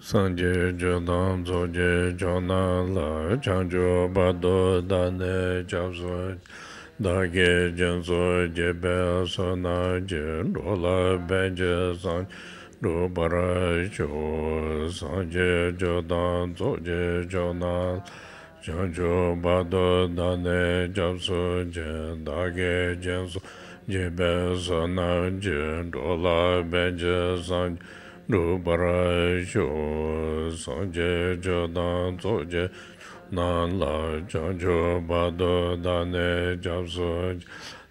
Sanje Jodam Zoje Jona La Chanjo Bado Dane Japso Dage Janso Jebe Sona Jen Rola Benje San Rubara Cho Sanje Jodam Zoje Jona Chanjo Bado Dane Japso Jen Dage Janso Jebe Sona Jen Rola Benje San Rubara Sho Sanje Jodan Zoje Nan La Janjo Bado Dane Japso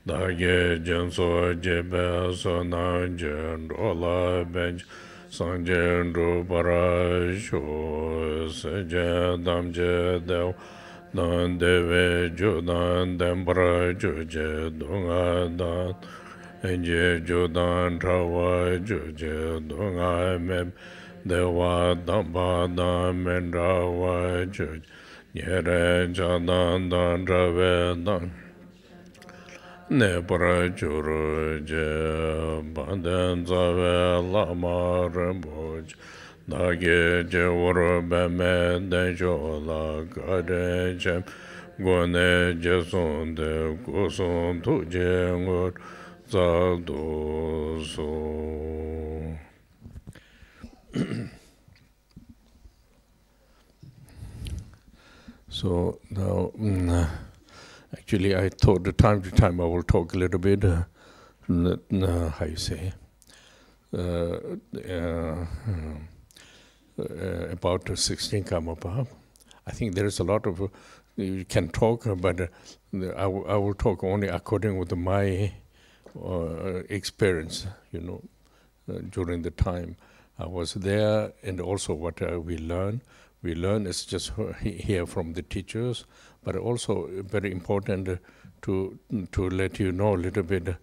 Dage Janso Jebe Sonan Jen Rola Benj Sanje Rubara Sho Seje Damje Dew Dan Deve Jodan Dembra Joje Dunga Dan Enje Jodan Trawa Joje Dunga Mem Dewa Damba Dan Mendrawa Joje Nyere Jadan Dan Drave Dan Nepara Churu Je Banden Zave Lama Rinpoche Dage Je Waro Beme Den Jola Gade Chem Gwane Je Sonde Kusun Tu Je Ngur Zaldo So. So now, actually, I thought the time to time I will talk a little bit, how you say, about the 16 Karmapa. I think there is a lot of, you can talk, but I will talk only according with my experience, you know, during the time I was there, and also what we learn. We learn is just hear from the teachers, but also very important to let you know a little bit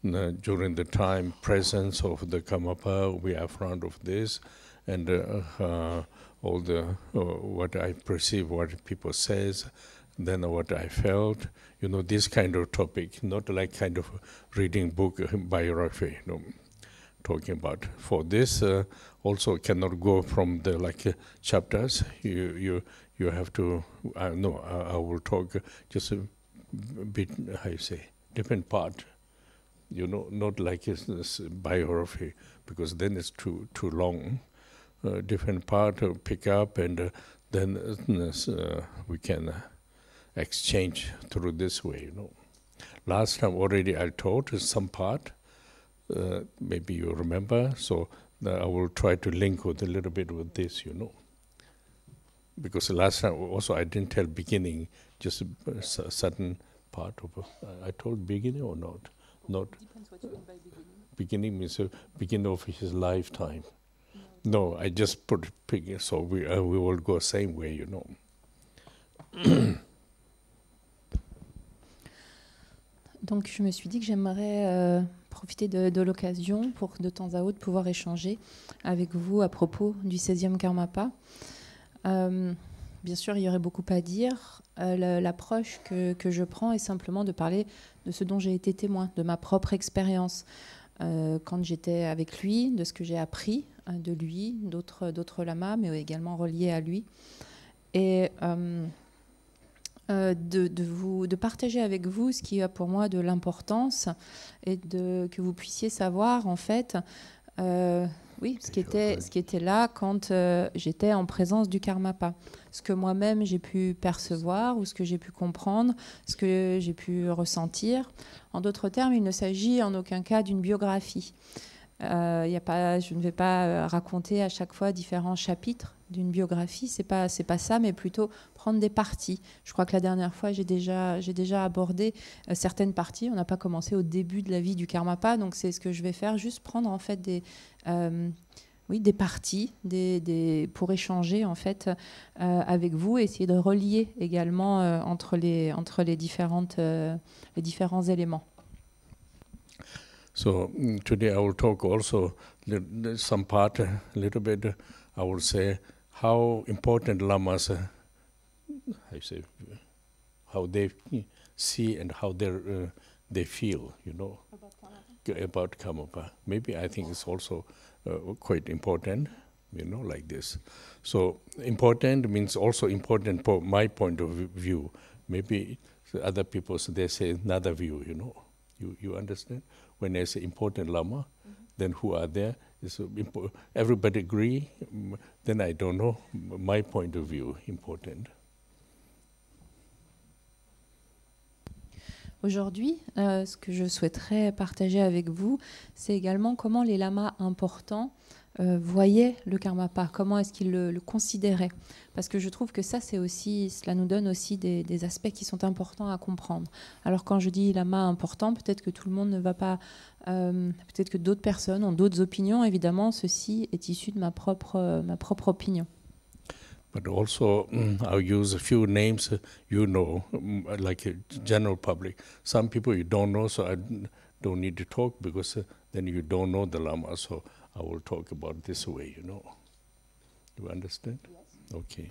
during the time presence of the Karmapa. We are front of this, and all the what I perceive, what people says, then what I felt. You know, this kind of topic, not like kind of reading book biography. You know, talking about for this also cannot go from the chapters. You have to I will talk just a bit, how you say, different part, you know, not like this biography, because then it's too long. Different part pick up, and then we can exchange through this way, you know. Last time already I taught some part. Maybe you remember, so I will try to link with a little bit with this, you know. Because the last time also I didn't tell beginning, just a certain part of. I told beginning or not? Not. Depends what you mean by beginning. Beginning means beginning of his lifetime. No, I just put beginning, so we will go same way, you know. Donc je me suis dit que j'aimerais profiter de l'occasion pour de temps à autre pouvoir échanger avec vous à propos du 16e Karmapa. Bien sûr, il y aurait beaucoup à dire. L'approche que je prends est simplement de parler de ce dont j'ai été témoin, de ma propre expérience quand j'étais avec lui, de ce que j'ai appris de lui, d'autres lamas, mais également reliés à lui. Et de partager avec vous ce qui a pour moi de l'importance et que vous puissiez savoir en fait oui, ce qui était là quand j'étais en présence du Karmapa. Ce que moi-même j'ai pu percevoir ou ce que j'ai pu comprendre, ce que j'ai pu ressentir. En d'autres termes, il ne s'agit en aucun cas d'une biographie. Je ne vais pas raconter à chaque fois différents chapitres d'une biographie, c'est pas ça, mais plutôt prendre des parties. Je crois que la dernière fois, j'ai déjà abordé certaines parties. On n'a pas commencé au début de la vie du Karmapa, donc c'est ce que je vais faire, juste prendre en fait des parties, pour échanger en fait avec vous, essayer de relier également entre les différents éléments. So today I will talk also some part, a little bit. I will say how important lamas, how they see and how they feel, you know. about Karmapa. Maybe I think it's also quite important, you know, like this. So important means also important for my point of view. Maybe other people, they say another view, you know. You understand? When I say important Lama, then who are there? Everybody agree, then I don't know, my point of view, important. Aujourd'hui, ce que je souhaiterais partager avec vous, c'est également comment les lamas importants voyaient le Karmapa, comment est-ce qu'ils le considéraient. Parce que je trouve que ça, c'est aussi, cela nous donne aussi des aspects qui sont importants à comprendre. Alors quand je dis lama important, peut-être que tout le monde ne va pas, peut-être que d'autres personnes ont d'autres opinions. Évidemment, ceci est issu de ma propre opinion. But also, I'll use a few names you know, like a general public. Some people you don't know, so I don't need to talk because then you don't know the Lama. So I will talk about this way, you know. You understand? Yes. Okay.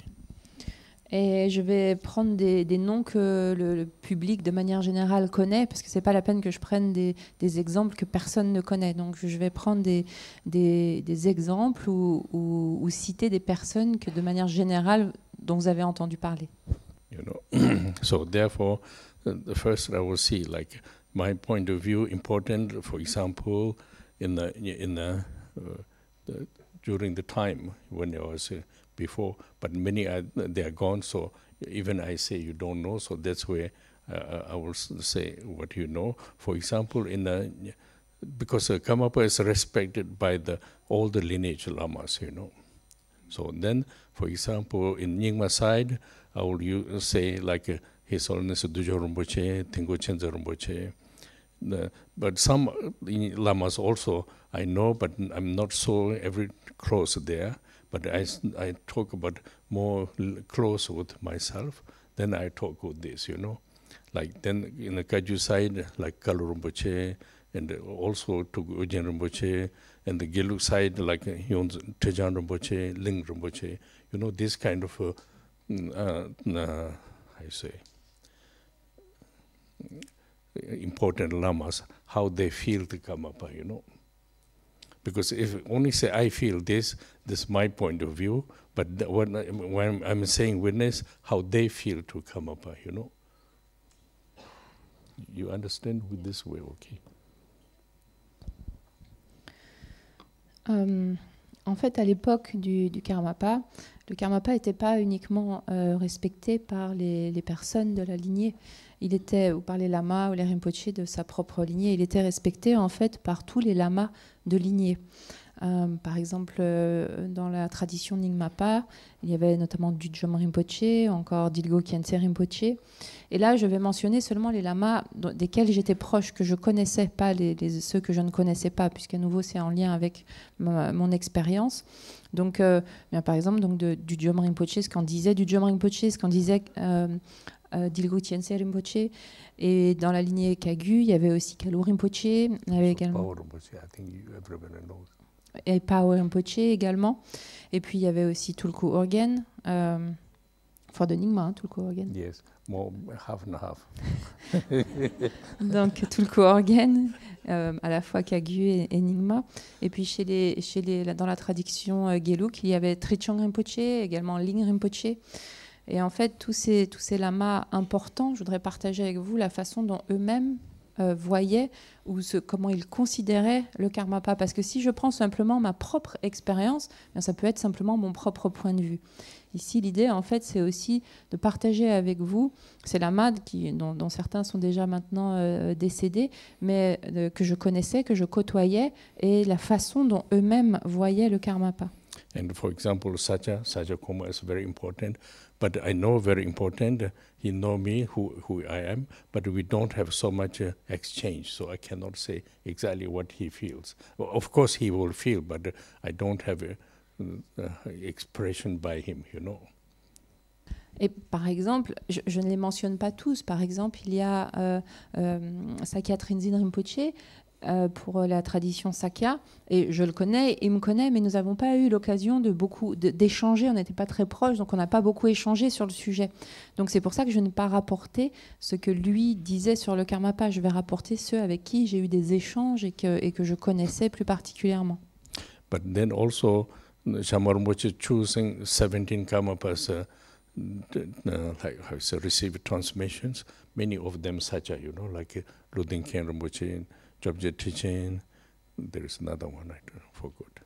Et je vais prendre des noms que le public de manière générale connaît, parce que c'est pas la peine que je prenne des exemples que personne ne connaît. Donc je vais prendre des exemples ou citer des personnes que de manière générale dont vous avez entendu parler. You know, so therefore, the first I will see like my point of view important. For example, during the time when I was before, but many they are gone. So even I say you don't know. So that's where I will say what you know. For example, because Karmapa is respected by all the lineage lamas, you know. So then, for example, in Nyingma side, I will say like His Holiness Dujo Rinpoché, Tengo Chenza Rinpoché. But some lamas also I know, but I'm not so every close there. But I talk about more close with myself. Then I talk with this, you know. Like then in the Kaju side, like Kalu Rinpoché, and also Tugu Ujen Rinpoché, and the Gyalwa side, like Tejan Rinpoché, Ling Rinpoché. You know, this kind of, I say, important lamas, how they feel the Karmapa, you know. Because if only say I feel this is my point of view, but when I'm saying witness, how they feel to Karmapa, you know. You understand with this way, okay? En fait, à l'époque du Karmapa, le Karmapa n'était pas uniquement respecté par les personnes de la lignée. Il était, ou par les lamas ou les rinpochés de sa propre lignée, il était respecté en fait par tous les lamas de lignée. Par exemple, dans la tradition Nyingmapa, il y avait notamment Gyalwa Rinpoché, encore Dilgo Khyentse Rinpoché. Et là, je vais mentionner seulement les lamas desquels j'étais proche, que je connaissais, pas ceux que je ne connaissais pas, puisqu'à nouveau, c'est en lien avec mon expérience. Donc, bien, par exemple, donc, du Gyalwa Rinpoché, ce qu'en disait du Gyalwa Rinpoché, ce qu'en disait Dilgo Khyentse Rinpoché. Et dans la lignée Kagu, il y avait aussi Kalu Rinpoché. Il y avait également... Et Pao Rinpoché également. Et puis il y avait aussi Tulku Orgen, for the Nyingma, hein, Tulku Orgen. Yes, more half and half. Donc Tulku Orgen, à la fois Kagu et Nyingma. Et puis dans la tradition Geluk, il y avait Trichang Rinpoché, également Ling Rinpoché. Et en fait, tous ces lamas importants, je voudrais partager avec vous la façon dont eux-mêmes voyaient ou comment ils considéraient le Karmapa. Parce que si je prends simplement ma propre expérience, bien, ça peut être simplement mon propre point de vue. Ici, l'idée, en fait, c'est aussi de partager avec vous ces lamas dont certains sont déjà maintenant décédés, mais que je connaissais, que je côtoyais, et la façon dont eux-mêmes voyaient le Karmapa. And for example, Sacha Koma is very important, but I know very important. He know me who I am, but we don't have so much exchange, so I cannot say exactly what he feels. Well, of course, he will feel, but I don't have a expression by him, you know. Et par exemple, je ne les mentionne pas tous. Par exemple, il y a Sakya Trinzin Rinpoché. pour la tradition Sakya, et je le connais, il me connaît, mais nous n'avons pas eu l'occasion d'échanger, on n'était pas très proches, donc on n'a pas beaucoup échangé sur le sujet. Donc c'est pour ça que je n'ai pas rapporté ce que lui disait sur le Karmapa, je vais rapporter ceux avec qui j'ai eu des échanges et que je connaissais plus particulièrement. But then also, Shamar Rinpoche choosing 17 Karmapas, like how you say, received transmissions, many of them such are, like Ludin Khen Rinpoche, Jobje teaching, there is another one I forgot.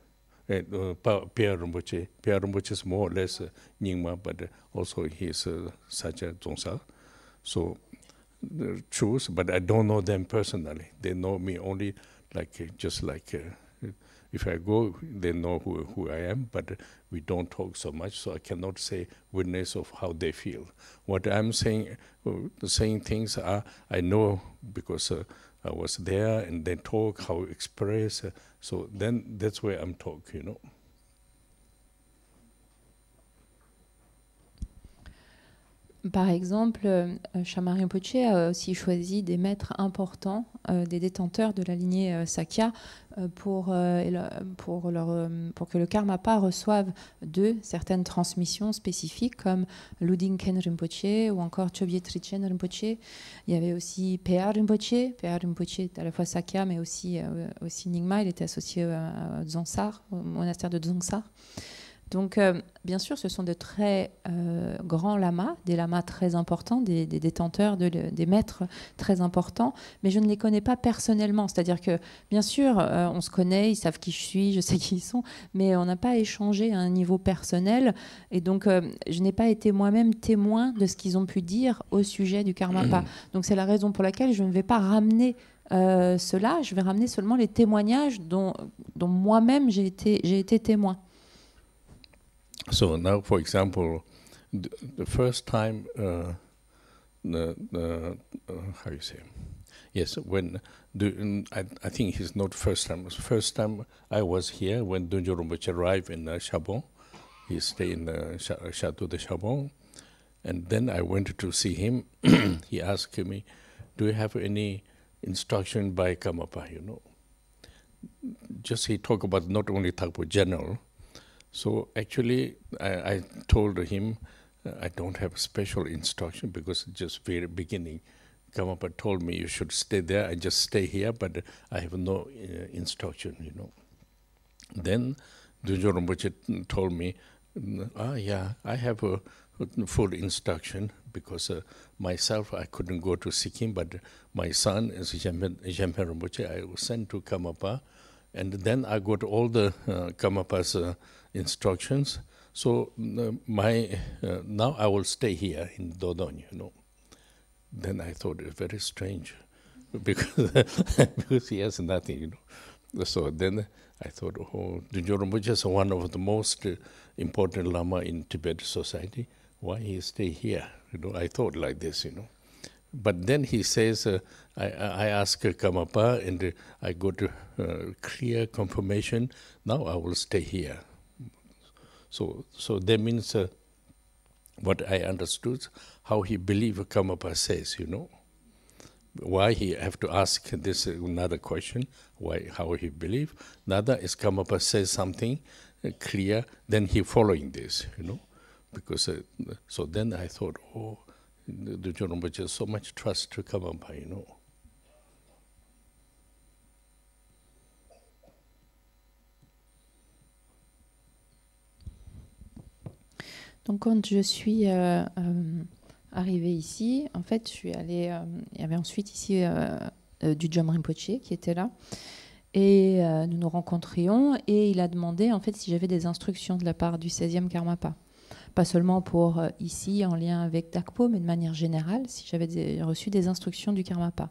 Pierre Rinpoche is more or less Nyingma, but also he is such a Dzongsa. So choose, but I don't know them personally. They know me only just like if I go, they know who I am, but we don't talk so much, so I cannot say witness of how they feel. What I'm saying things I know because I was there, and they talk, how express, so then that's where I'm talking, Par exemple, Shamar Rinpoche a aussi choisi des maîtres importants, des détenteurs de la lignée Sakya, pour que le Karmapa reçoive d'eux certaines transmissions spécifiques, comme Ludin Khen Rinpoche ou encore Chobye Trichen Rinpoche. Il y avait aussi Phea Rinpoche. Phea Rinpoche est à la fois Sakya, mais aussi Nyingma. Il était associé à Dzongsar, au monastère de Dzongsar. Donc, bien sûr, ce sont de très grands lamas, des lamas très importants, des détenteurs, des maîtres très importants, mais je ne les connais pas personnellement. C'est-à-dire que, bien sûr, on se connaît, ils savent qui je suis, je sais qui ils sont, mais on n'a pas échangé à un niveau personnel. Et donc, je n'ai pas été moi-même témoin de ce qu'ils ont pu dire au sujet du Karmapa. Donc, c'est la raison pour laquelle je ne vais pas ramener cela. Je vais ramener seulement les témoignages dont moi-même j'ai été témoin. So now, for example, the first time, how you say? Yes, when I think it's not first time. It was first time I was here when Dunjo Rinpoche arrived in Chabon. He stayed in the Chateau de Chabon, and then I went to see him. He asked me, "Do you have any instruction by Karmapa?" Just he talked about not only Thakpo general. So actually, I told him I don't have special instruction because just very beginning, Karmapa told me you should stay there. I just stay here, but I have no instruction, Then Dunjo Rinpoche told me, yeah, I have a full instruction because myself I couldn't go to Sikkim, but my son is Jigme Rinpoche. I was sent to Karmapa, and then I got all the Karmapa's instructions. So now I will stay here in Dodon, Then I thought it was very strange because he has nothing, So then I thought, Dunjo Rinpoche is one of the most important Lama in Tibet society. Why he stay here? I thought like this, But then he says, I asked Karmapa and I got clear confirmation. Now I will stay here. So that means what I understood, how he believed Karmapa says, Why he have to ask this another question, how he believe. Another is Karmapa says something clear, then he following this, Because so then I thought, the Rinpoche has so much trust to Karmapa, Donc quand je suis arrivée ici, en fait, je suis allée. Il y avait ensuite ici du Gyalwa Rinpoché qui était là, et nous nous rencontrions, et il a demandé en fait si j'avais des instructions de la part du 16e Karmapa. Pas seulement pour ici en lien avec Dakpo, mais de manière générale, si j'avais reçu des instructions du Karmapa.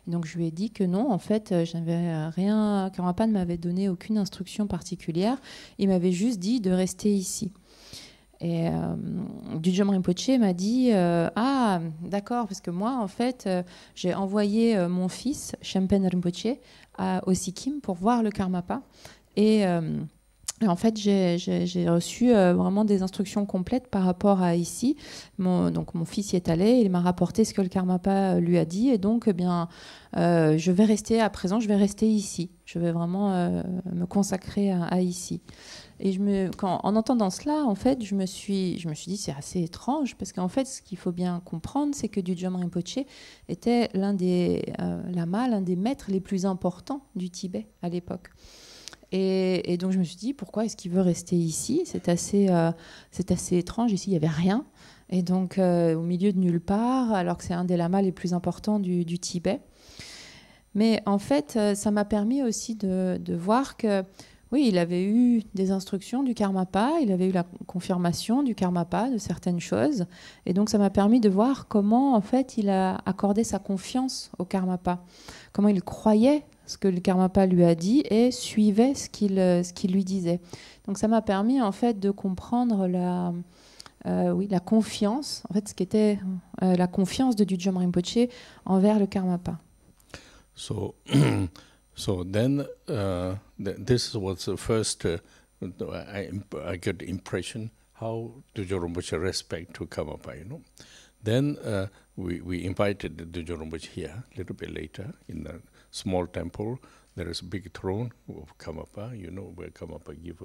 Et donc je lui ai dit que non, en fait, j'avais rien. Karmapa ne m'avait donné aucune instruction particulière. Il m'avait juste dit de rester ici. Et Gyalwa Rinpoche m'a dit ah, d'accord, parce que moi, en fait, j'ai envoyé mon fils, Shenpen Rinpoche, au Sikkim pour voir le Karmapa. Et Et en fait, j'ai reçu vraiment des instructions complètes par rapport à ici. Donc mon fils y est allé, il m'a rapporté ce que le Karmapa lui a dit, et donc eh bien, je vais rester à présent, je vais rester ici. Je vais vraiment me consacrer à ici. Et en entendant cela, en fait, je me suis dit c'est assez étrange, parce qu'en fait, ce qu'il faut bien comprendre, c'est que Gyalwa Rinpoché était l'un des lamas, l'un des maîtres les plus importants du Tibet à l'époque. Et donc je me suis dit, pourquoi est-ce qu'il veut rester ici? C'est assez étrange, ici il n'y avait rien. Et donc au milieu de nulle part, alors que c'est un des lamas les plus importants du Tibet. Mais en fait, ça m'a permis aussi de voir que, oui, il avait eu des instructions du Karmapa, il avait eu la confirmation du Karmapa de certaines choses. Et donc ça m'a permis de voir comment, en fait, il a accordé sa confiance au Karmapa, comment il croyait ce que le Karmapa lui a dit et suivait ce qu'il lui disait. Donc ça m'a permis en fait de comprendre la confiance, en fait ce qu'était la confiance de Gyalwa Rinpoché envers le Karmapa. So then this was the first I got the impression how Gyalwa Rinpoché respect to Karmapa, you know. Then we invited Gyalwa Rinpoché here a little bit later in the small temple. There is a big throne of Karmapa, you know, where Karmapa give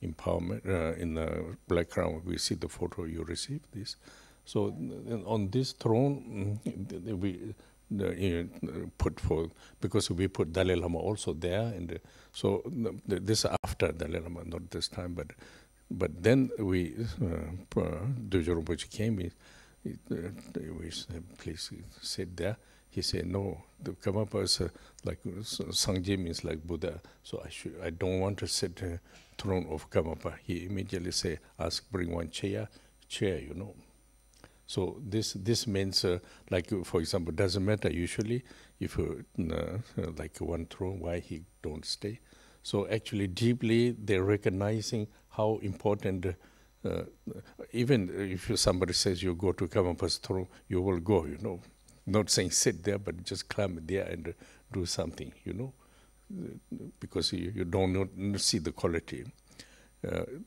empowerment. In the background, we see the photo you received this. So on this throne, we put for, because we put Dalai Lama also there, and so this after Dalai Lama, not this time, but then we Gyalwa Rinpoché came. We said, please sit there. He said, no, the Karmapa is like Sangye means like Buddha, so I don't want to sit in the throne of Karmapa. He immediately say, ask, bring one chair, you know. So this means like, for example, doesn't matter usually if like one throne, why he don't stay. So actually deeply they're recognizing how important, even if somebody says you go to Karmapa's throne, you will go, you know. Not saying sit there, but just climb there and do something, you know, because you don't see the quality.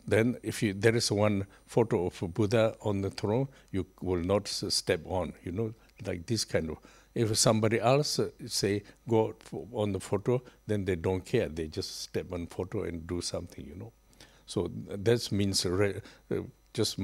Then if there is one photo of Buddha on the throne, you will not step on, you know, like this kind of. If somebody else say go on the photo, then they don't care. They just step on photo and do something, you know. So that means just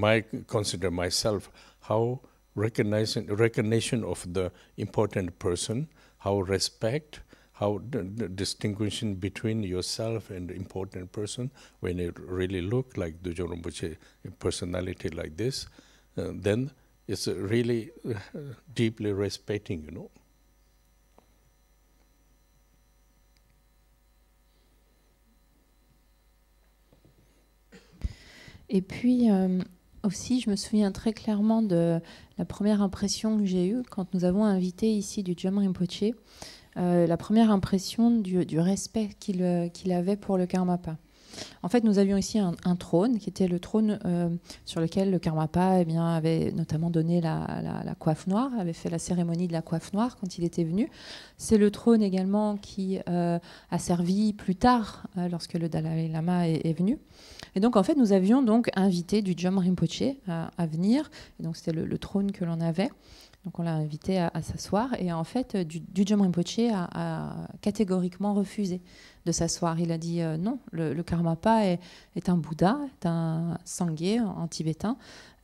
consider myself how recognition of the important person, how respect, how the distinguishing between yourself and the important person, when it really look like the Gyalwa Rinpoché personality like this, then it's really deeply respecting, you know. Et puis aussi, je me souviens très clairement de la première impression que j'ai eue quand nous avons invité ici du Gyalwa Rinpoché, la première impression du respect qu'il avait pour le Karmapa. En fait, nous avions ici un trône qui était le trône sur lequel le Karmapa avait notamment donné la coiffe noire, avait fait la cérémonie de la coiffe noire quand il était venu. C'est le trône également qui a servi plus tard lorsque le Dalai Lama est venu. Et donc, en fait, nous avions donc invité du Gyalwa Rinpoché à venir. Et donc, c'était le trône que l'on avait. Donc, on l'a invité à s'asseoir. Et en fait, du Gyalwa Rinpoché a catégoriquement refusé de s'asseoir. Il a dit non, le Karmapa est un Bouddha, est un Sangye en tibétain.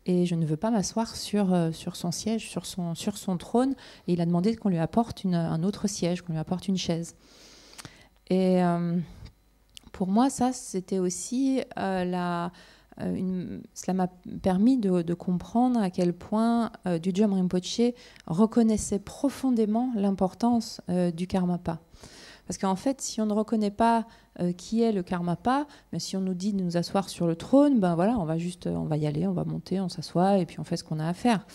Et je ne veux pas m'asseoir sur son siège, sur son trône. Et il a demandé qu'on lui apporte un autre siège, qu'on lui apporte une chaise. Et pour moi, ça, c'était aussi cela m'a permis de comprendre à quel point du Gyalwa Rinpoché reconnaissait profondément l'importance du Karmapa. Parce qu'en fait, si on ne reconnaît pas qui est le Karmapa, mais si on nous dit de nous asseoir sur le trône, ben voilà, on va y aller, on va monter, on s'assoit et puis on fait ce qu'on a à faire.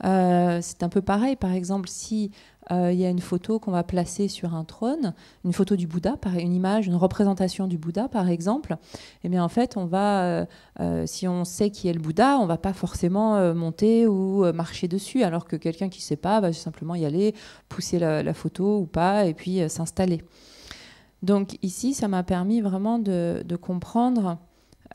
C'est un peu pareil, par exemple, si il y a une photo qu'on va placer sur un trône, une photo du Bouddha, une image, une représentation du Bouddha, par exemple, et bien en fait, on va, si on sait qui est le Bouddha, on ne va pas forcément monter ou marcher dessus, alors que quelqu'un qui ne sait pas va simplement y aller, pousser la photo ou pas, et puis s'installer. Donc ici, ça m'a permis vraiment de comprendre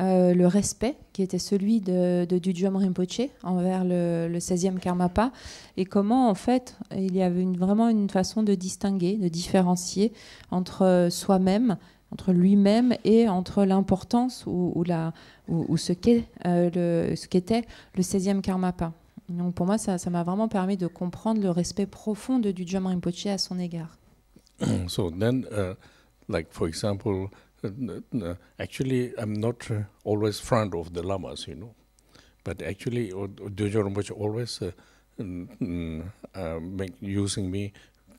le respect qui était celui de Gyalwa Rinpoché envers le 16e Karmapa, et comment en fait il y avait vraiment une façon de distinguer, de différencier entre soi-même, entre lui-même et entre l'importance ou ce qu'était le 16e Karmapa. Donc pour moi, ça m'a vraiment permis de comprendre le respect profond de Gyalwa Rinpoché à son égard. So then, like for example, actually I'm not always front of the lamas, you know, but actually Gyalwa Rinpoché always using me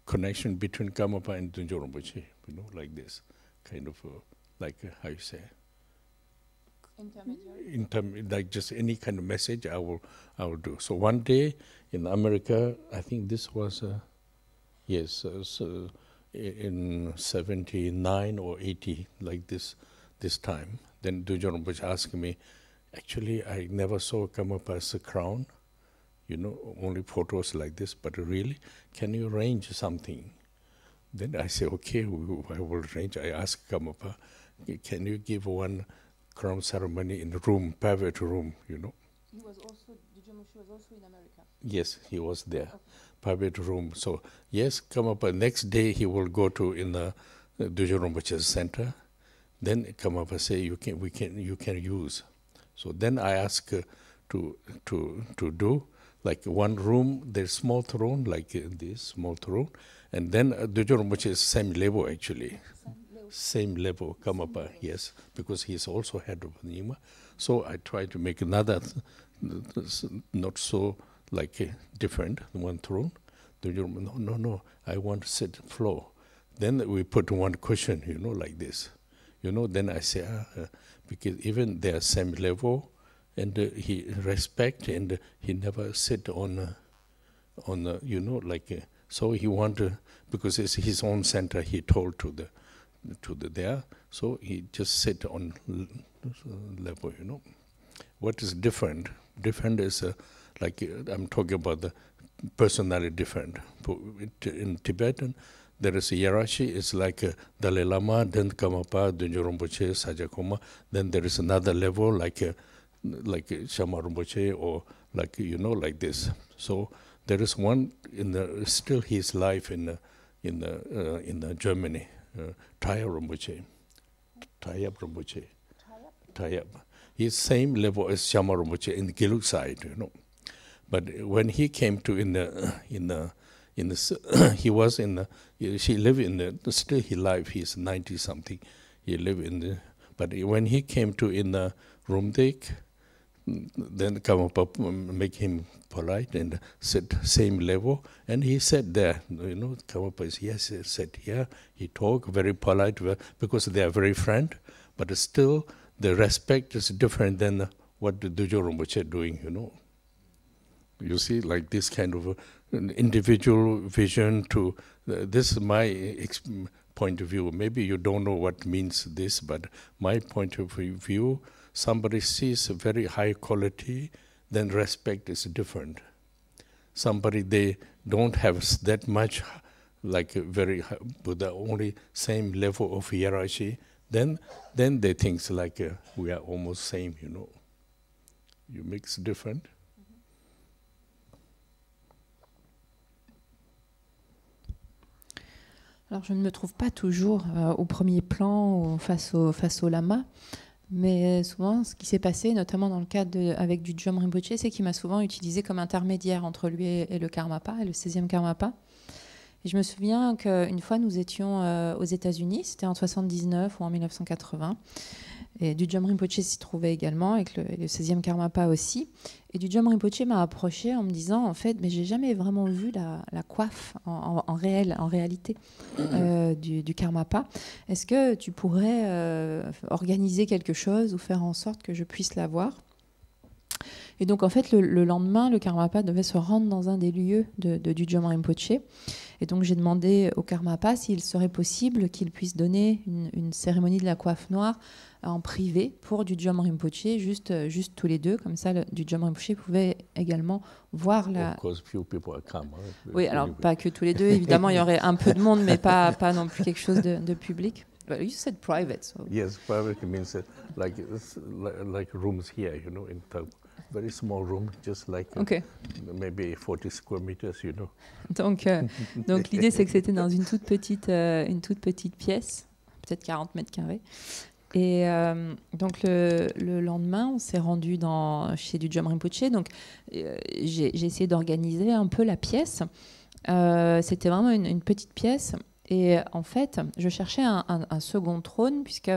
connection between Karmapa and Gyalwa Rinpoché, you know, like this kind of like how you say. Like just any kind of message I will do. So one day in America, I think this was so in 79 or 80, like this time. Then Gyalwa Rinpoché asked me, actually I never saw Karmapa as a crown, you know, only photos like this, but really, can you arrange something? Then I say, okay, I will arrange. I asked Karmapa, can you give one crown ceremony in the room, private room, you know? Gyalwa was also in America. Yes, he was there, okay. Private room. So yes, Karmapa. Next day he will go to in the Gyalwa Rinpoche's center. Then Karmapa say you can use. So then I ask to do like one room. There's small throne like this small throne, and then Gyalwa Rinpoche is same level actually. Same level, Karmapa, yes, because he's also head of Nyingma. So I try to make another, not so like different, one throne. No, I want to sit floor. Then we put one cushion, you know, like this. You know, then I say, because even they are same level, and he respect, and he never sit on you know, like, so he want to, because it's his own center, he told to the there, so he just sit on level, you know. What is different? Different is like I'm talking about the personality different. In Tibetan, there is a hierarchy. It's like Dalai Lama, then Karmapa, then Gyalwa Rinpoché, Sajakoma. Then there is another level like Shama Rinpoché, or like, you know, like this. So there is one in the still his life in Germany. Taiyab Rinpoché. He's same level as Shama Rinpoché in the Gelug side, you know. But when he came to he was in the, she lived in the, still he alive, he's 90 something. He lived in the, but when he came to in the Rumdek, then Karmapa make him polite and sit same level, and he sat there. You know, Karmapa is yes, he sat here. He talk very polite because they are very friend, but still the respect is different than what the Gyalwa Rinpoché doing. You know, you see, like this kind of individual vision to this is my point of view. Maybe you don't know what means this, but my point of view. Somebody sees a very high quality, then respect is different. Somebody they don't have that much, like very high, with the only same level of hierarchy, then they think like we are almost same, you know. You mix different. Alors je ne me trouve pas toujours au premier plan ou face au lama. Mais souvent, ce qui s'est passé, notamment dans le cadre avec du Gyalwa Rinpoché, c'est qu'il m'a souvent utilisé comme intermédiaire entre lui et le Karmapa, et le 16e Karmapa. Et je me souviens qu'une fois, nous étions aux États-Unis, c'était en 79 ou en 1980. Et du Gyalwa Rinpoché s'y trouvait également, avec le 16e Karmapa aussi. Et du Gyalwa Rinpoché m'a approché en me disant, en fait, mais j'ai jamais vraiment vu la coiffe en réalité du Karmapa. Est-ce que tu pourrais organiser quelque chose ou faire en sorte que je puisse la voir? Et donc, en fait, le lendemain, le Karmapa devait se rendre dans un des lieux du Gyalwa Rinpoché. Et donc, j'ai demandé au Karmapa s'il serait possible qu'il puisse donner une cérémonie de la coiffe noire en privé pour du Gyalwa Rinpoché, juste tous les deux. Comme ça, du Gyalwa Rinpoché pouvait également voir la... Oui, alors pas que tous les deux, évidemment, il y aurait un peu de monde, mais pas non plus quelque chose de public. Well, you said private. So. Yes, private means like rooms here, you know, in the very small room, just like maybe 40 square meters, you know. Donc l'idée, c'est que c'était dans une toute petite pièce, peut-être 40 mètres carrés. Et donc le lendemain, on s'est rendu chez du Gyalwa Rinpoché. Donc j'ai essayé d'organiser un peu la pièce. C'était vraiment une petite pièce. Et en fait, je cherchais un second trône, puisque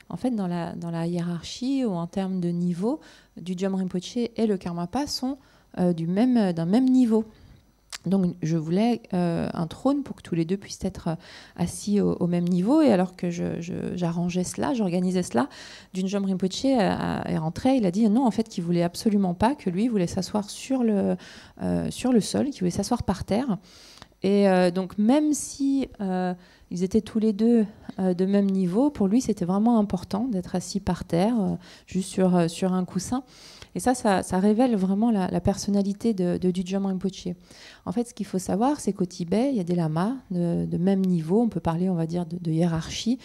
en fait, dans la hiérarchie ou en termes de niveau, du Gyalwa Rinpoché et le Karmapa sont d'un même niveau. Donc je voulais un trône pour que tous les deux puissent être assis au même niveau. Et alors que j'arrangeais cela, j'organisais cela, du Gyalwa Rinpoché est rentré, il a dit non, en fait, qu'il voulait absolument pas, que lui, il voulait s'asseoir sur le sol, qu'il voulait s'asseoir par terre. Et donc même si ils étaient tous les deux de même niveau, pour lui c'était vraiment important d'être assis par terre, juste sur un coussin. Et ça révèle vraiment la personnalité du Gyalwa Rinpoché. En fait, ce qu'il faut savoir, c'est qu'au Tibet, il y a des lamas de même niveau, on peut parler, on va dire, de hiérarchie.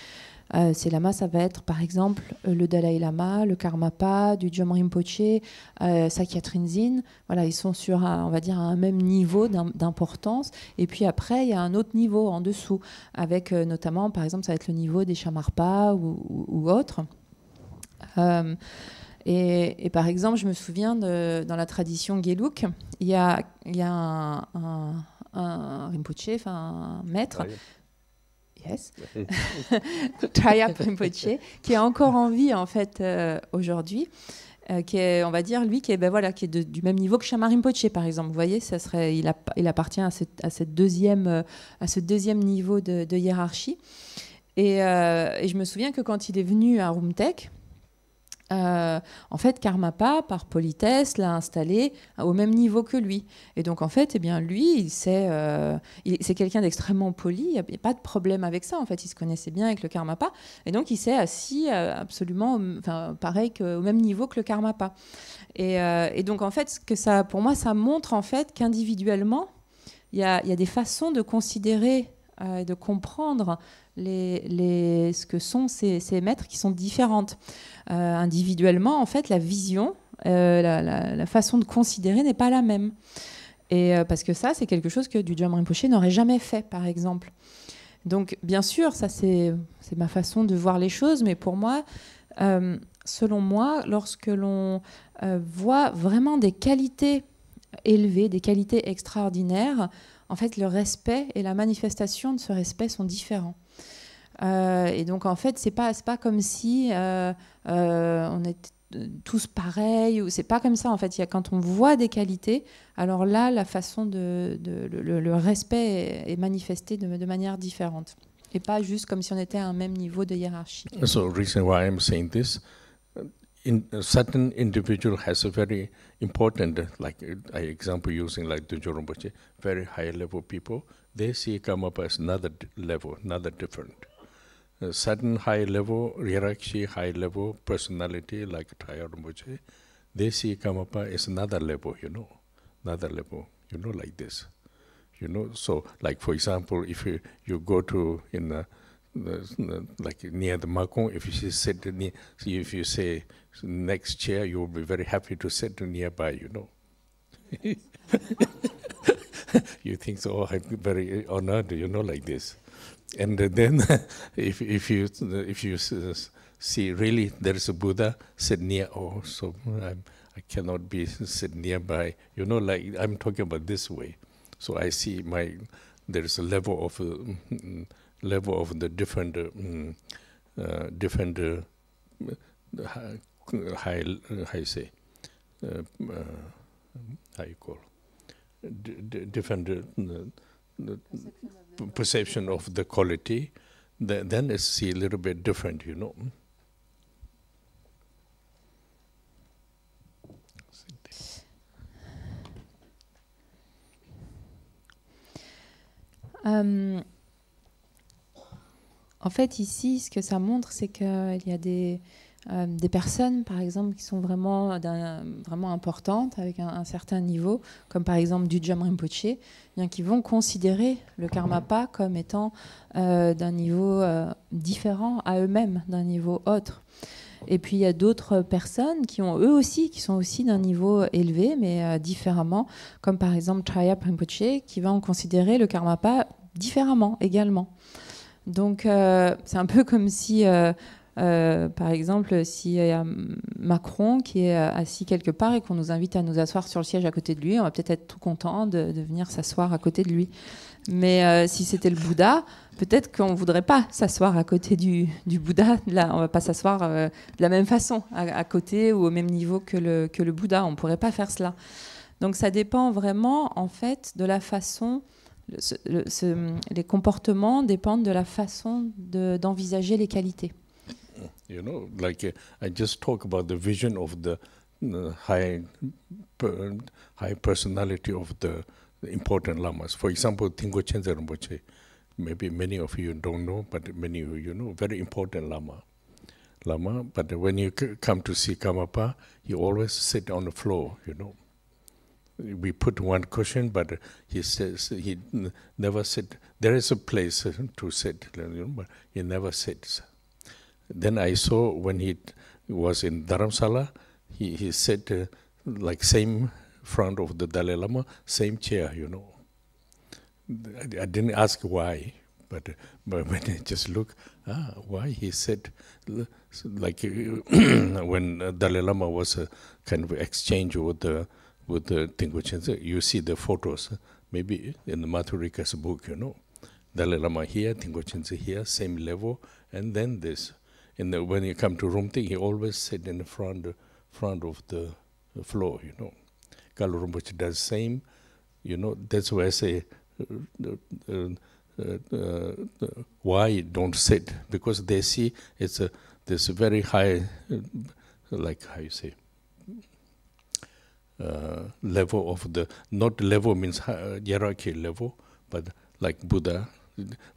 Ces lamas, ça va être par exemple le Dalai Lama, le Karmapa, du Gyalwa Rinpoché, Sakya Trinzin. Voilà, ils sont sur on va dire, un même niveau d'importance. Et puis après, il y a un autre niveau en dessous, avec notamment, par exemple, ça va être le niveau des Shamarpa ou autres. Et par exemple, je me souviens dans la tradition Geluk, il y a un Rinpoché, enfin un maître. Yes, Trayap Rinpoché, qui est encore en vie en fait aujourd'hui, qui est, on va dire, lui, qui est du même niveau que Shama Rinpoché, par exemple. Vous voyez, il appartient à ce deuxième niveau de hiérarchie. Et je me souviens que quand il est venu à Rumtek, en fait, Karmapa, par politesse, l'a installé au même niveau que lui. Et donc, en fait, eh bien, lui, c'est quelqu'un d'extrêmement poli. Il n'y a pas de problème avec ça. En fait, il se connaissait bien avec le Karmapa. Et donc, il s'est assis absolument, pareil, au même niveau que le Karmapa. Et donc, en fait, pour moi, ça montre en fait qu'individuellement, il y a des façons de considérer et de comprendre ce que sont ces maîtres qui sont différentes. Individuellement, en fait, la vision, la façon de considérer n'est pas la même. Et parce que ça, c'est quelque chose que du Gyalwa Rinpoché n'aurait jamais fait, par exemple. Donc, bien sûr, ça, c'est ma façon de voir les choses, mais pour moi, selon moi, lorsque l'on voit vraiment des qualités élevées, des qualités extraordinaires, en fait, le respect et la manifestation de ce respect sont différents. Et donc, en fait, c'est pas comme si on était tous pareils. C'est pas comme ça, en fait. Quand on voit des qualités, alors là, la façon le respect est manifesté de manière différente. Et pas juste comme si on était à un même niveau de hiérarchie. So, the reason why I'm saying this, a certain individual has a very important, like example using like the Gyalwa Rinpoché, very high level people, they see Karmapa as another level, another different. A certain high level hierarchy, high level personality like Trayap Rinpoché, they see Karmapa as another level, another level, like this. So like for example, if you go to like near the Makong, if you sit near, if you say next chair, you will be very happy to sit nearby, You think so? I'm very honored, like this. And then, if you see really there is a Buddha sit near, so I cannot be sit nearby, like I'm talking about this way. So I see there is a level of the different high say how you call different perception of the quality. Then it's see a little bit different, En fait, ici, ce que ça montre, c'est qu'il y a des personnes, par exemple, qui sont vraiment importantes, avec un certain niveau, comme par exemple du Gyalwa Rinpoché, bien qui vont considérer le Karmapa comme étant d'un niveau différent à eux-mêmes, d'un niveau autre. Et puis il y a d'autres personnes qui sont aussi d'un niveau élevé, mais différemment, comme par exemple Traya Rinpoché, qui vont considérer le Karmapa différemment également. Donc c'est un peu comme si, par exemple, s'il y a Macron qui est assis quelque part et qu'on nous invite à nous asseoir sur le siège à côté de lui, on va peut-être être tout content de venir s'asseoir à côté de lui. Mais si c'était le Bouddha, peut-être qu'on ne voudrait pas s'asseoir à côté du Bouddha. Là, on ne va pas s'asseoir de la même façon, à côté ou au même niveau que le Bouddha. On ne pourrait pas faire cela. Donc ça dépend vraiment, en fait, de la façon... les comportements dépendent de la façon d'envisager les qualités. You know, like I just talk about the vision of the high personality of the important lamas. For example, Tingpo Chenze Rinpoche. Maybe many of you don't know, but many of you know, very important lama. But when you come to see Karmapa, he always sit on the floor, you know. We put one cushion, but he says he never sit. There is a place to sit, you know, but he never sits. Then I saw when he was in Dharamsala, he sat like same front of the Dalai Lama, same chair, you know. I didn't ask why, but when I just look, why he said, like when Dalai Lama was a kind of exchange with the Tingpo Chenze, you see the photos, maybe in the Mathurika's book, you know. Dalai Lama here, Tingpo Chenze here, same level, and then this. When you come to Rumting, he always sit in the front of the floor, you know. Kalu Rinpoche does same, you know. That's why I say, why don't sit? Because they see it's this very high, like how you say, level of the, not level means hierarchy level, but like Buddha.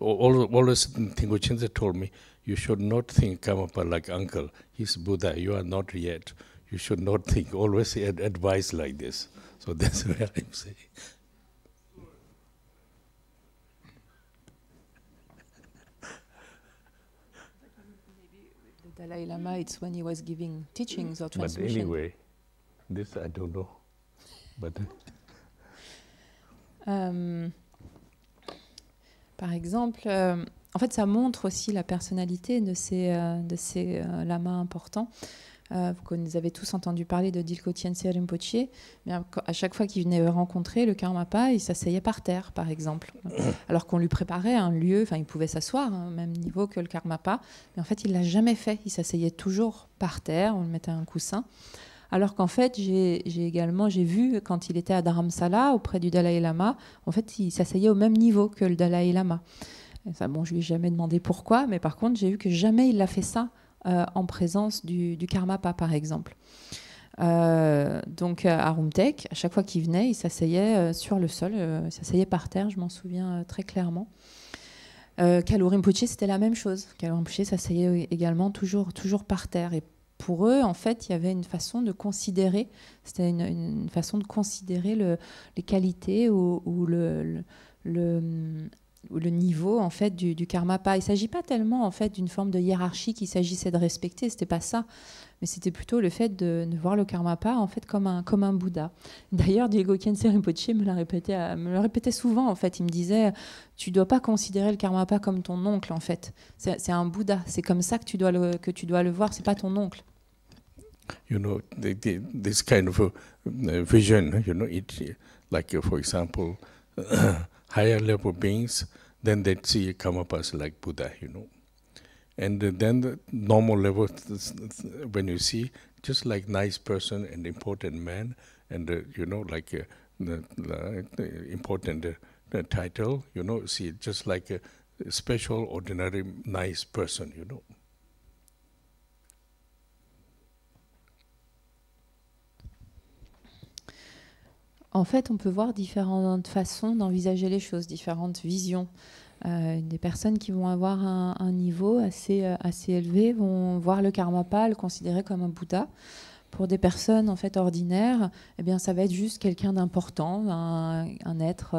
Always Tingpo Chenze told me, you should not think Karmapa like uncle. He's Buddha. You are not yet. You should not think. Always advice like this. So that's where I'm saying. The Dalai Lama, it's when he was giving teachings or transmission. But anyway, this I don't know. But par exemple, en fait, ça montre aussi la personnalité de ces lamas importants. Vous avez tous entendu parler de Dilko Khyentse Rinpoché. Bien, à chaque fois qu'il venait rencontrer le Karmapa, il s'asseyait par terre, par exemple. Alors qu'on lui préparait un lieu, enfin, il pouvait s'asseoir au même niveau que le Karmapa, mais en fait, il ne l'a jamais fait. Il s'asseyait toujours par terre, on lui mettait un coussin. Alors qu'en fait, j'ai vu, quand il était à Dharamsala, auprès du Dalai Lama, en fait, il s'asseyait au même niveau que le Dalai Lama. Et ça, bon, je ne lui ai jamais demandé pourquoi, mais par contre, j'ai vu que jamais il a fait ça en présence du Karmapa, par exemple. Donc, à Rumtek, à chaque fois qu'il venait, il s'asseyait sur le sol, il s'asseyait par terre, je m'en souviens très clairement. Kalu Rinpoché, c'était la même chose. Kalu Rinpoché s'asseyait également toujours par terre. Et pour eux, en fait, il y avait une façon de considérer, c'était une façon de considérer les qualités ou le niveau en fait du Karmapa. Il ne s'agit pas tellement en fait d'une forme de hiérarchie qu'il s'agissait de respecter, c'était pas ça, mais c'était plutôt le fait de voir le Karmapa en fait comme un Bouddha. D'ailleurs, Dilko Khyentse Rinpoché me le répétait souvent en fait. Il me disait, tu dois pas considérer le Karmapa comme ton oncle en fait. C'est un Bouddha. C'est comme ça que tu dois le voir. C'est pas ton oncle. You know, this kind of vision, you know, like for example, higher level beings, then they see Karmapas like Buddha, you know. And then the normal level, when you see, just like nice person and important man, and you know, like the important title, you know, see, just like a special, ordinary, nice person, you know. En fait, on peut voir différentes façons d'envisager les choses, différentes visions. Des personnes qui vont avoir un niveau assez élevé vont voir le Karmapa, le considérer comme un Bouddha. Pour des personnes en fait ordinaires, eh bien, ça va être juste quelqu'un d'important, un être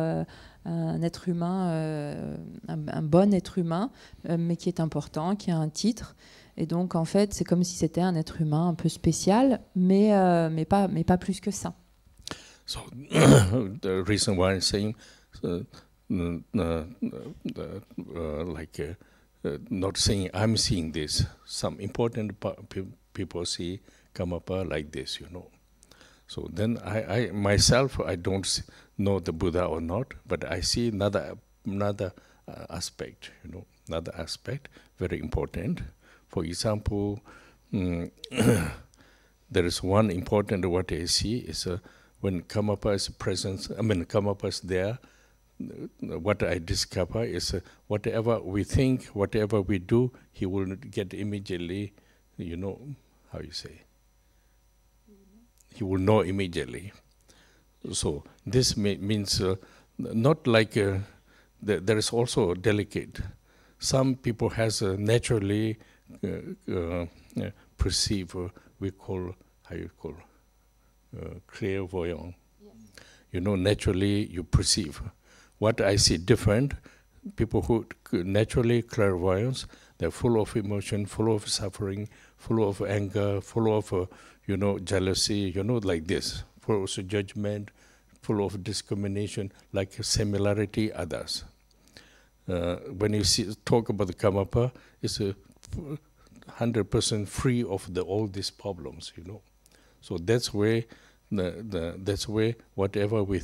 humain, un bon être humain, mais qui est important, qui a un titre. Et donc, en fait, c'est comme si c'était un être humain un peu spécial, mais pas plus que ça. So, the reason why I'm saying, not saying I'm seeing this. Some important people see Karmapa like this, you know. So then I myself, I don't know the Buddha or not, but I see another aspect, you know, another aspect, very important. For example, there is one important what I see is when Karmapa is present, Karmapa is there, what I discover is whatever we think, whatever we do, he will get immediately, you know, how you say, he will know immediately. So this means not like there is also delicate. Some people has naturally perceive, we call, how you call, clairvoyant. Yes. You know, naturally you perceive. What I see different, people who naturally clairvoyance, they're full of emotion, full of suffering, full of anger, full of, you know, jealousy, you know, like this, full of judgment, full of discrimination, like similarity others. When you talk about the Karmapa, it's 100% free of all these problems, you know. So that's where that's where whatever we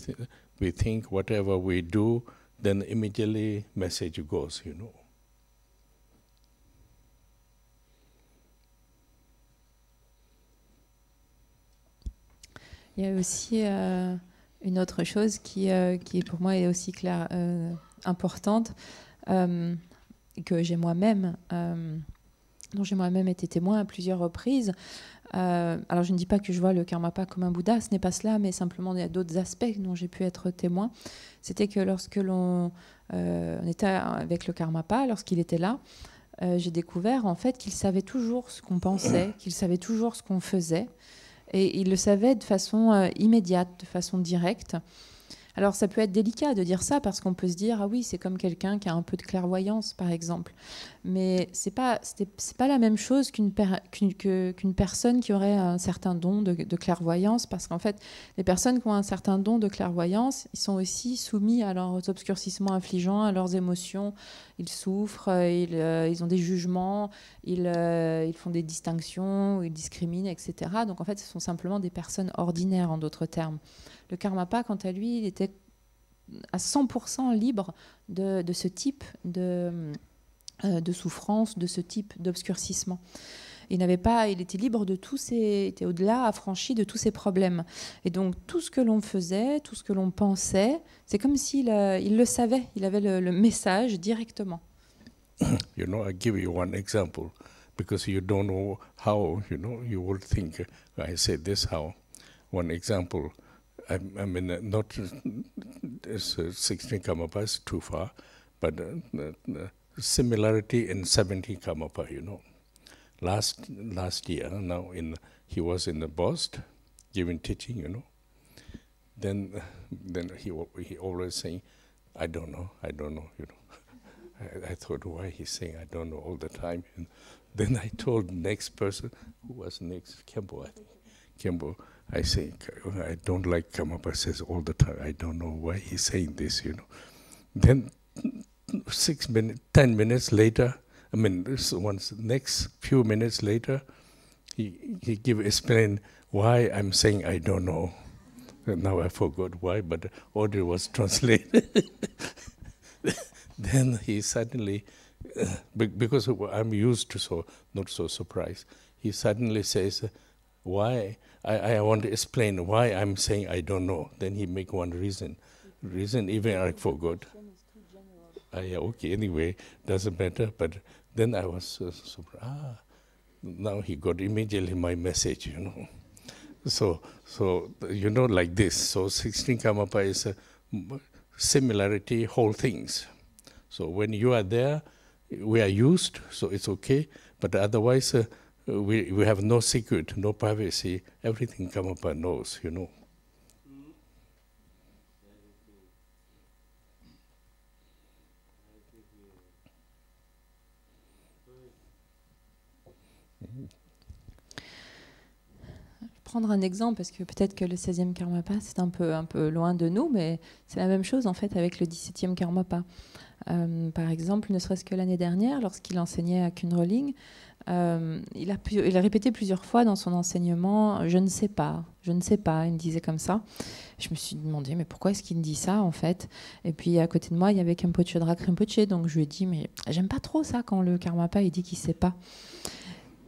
think, whatever we do, then immediately message goes, you know. Il y a aussi une autre chose qui pour moi est aussi claire, importante, que j'ai moi-même, dont j'ai moi-même été témoin à plusieurs reprises. Alors je ne dis pas que je vois le Karmapa comme un Bouddha, ce n'est pas cela, mais simplement il y a d'autres aspects dont j'ai pu être témoin. C'était que lorsque l'on était avec le Karmapa, lorsqu'il était là, j'ai découvert en fait qu'il savait toujours ce qu'on pensait, qu'il savait toujours ce qu'on faisait, et il le savait de façon immédiate, de façon directe. Alors ça peut être délicat de dire ça parce qu'on peut se dire ah oui, c'est comme quelqu'un qui a un peu de clairvoyance par exemple, mais c'est pas la même chose qu'une personne qui aurait un certain don de clairvoyance, parce qu'en fait les personnes qui ont un certain don de clairvoyance, ils sont aussi soumis à leurs obscurcissements affligeants, à leurs émotions, ils souffrent, ils ont des jugements, ils font des distinctions, ils discriminent, etc. Donc en fait ce sont simplement des personnes ordinaires en d'autres termes. Le Karmapa, quant à lui, il était à 100% libre de ce type de souffrance, de ce type d'obscurcissement. Il était libre de il était au-delà, affranchi de tous ces problèmes. Et donc tout ce que l'on faisait, tout ce que l'on pensait, c'est comme s'il il le savait, il avait le message directement. You know, I give you one example, because you don't know how, you know, you will think, I said this how. One example, I mean, not 16 Karmapa is too far, but similarity in 17 Karmapa, you know. Last year, now he was in the Boston giving teaching, you know. Then he always saying, I don't know, you know. I thought, why he's saying I don't know all the time. And then I told next person, who was next, Kempo, I think. Kempo, I say, I don't like Karmapa says all the time. I don't know why he's saying this, you know. Then 10 minutes later, I mean, next few minutes later, he explain why I'm saying I don't know. And now I forgot why, but the audio was translated. Then he suddenly, because I'm used to not so surprised, he suddenly says, why? I want to explain why I'm saying I don't know. Then he make one reason even I forgot. Yeah, okay, anyway, doesn't matter. But then I was surprised. Now he got immediately my message, you know. So you know, like this. So 16 Karmapa is a similarity, whole things. So when you are there, we are used, so it's okay. But otherwise, we have no secret, no privacy. Everything Karmapa knows, you know. Prendre un exemple, parce que peut-être que le 16e Karmapa, c'est un peu loin de nous, mais c'est la même chose en fait avec le 17e Karmapa. Par exemple, ne serait-ce que l'année dernière, lorsqu'il enseignait à Kunroling, il a répété plusieurs fois dans son enseignement « je ne sais pas », il me disait comme ça. Je me suis demandé, mais pourquoi est-ce qu'il me dit ça en fait? Et puis à côté de moi, il y avait Khenpo Drak Rinpoché, donc je lui ai dit « mais j'aime pas trop ça quand le Karmapa il dit qu'il sait pas ».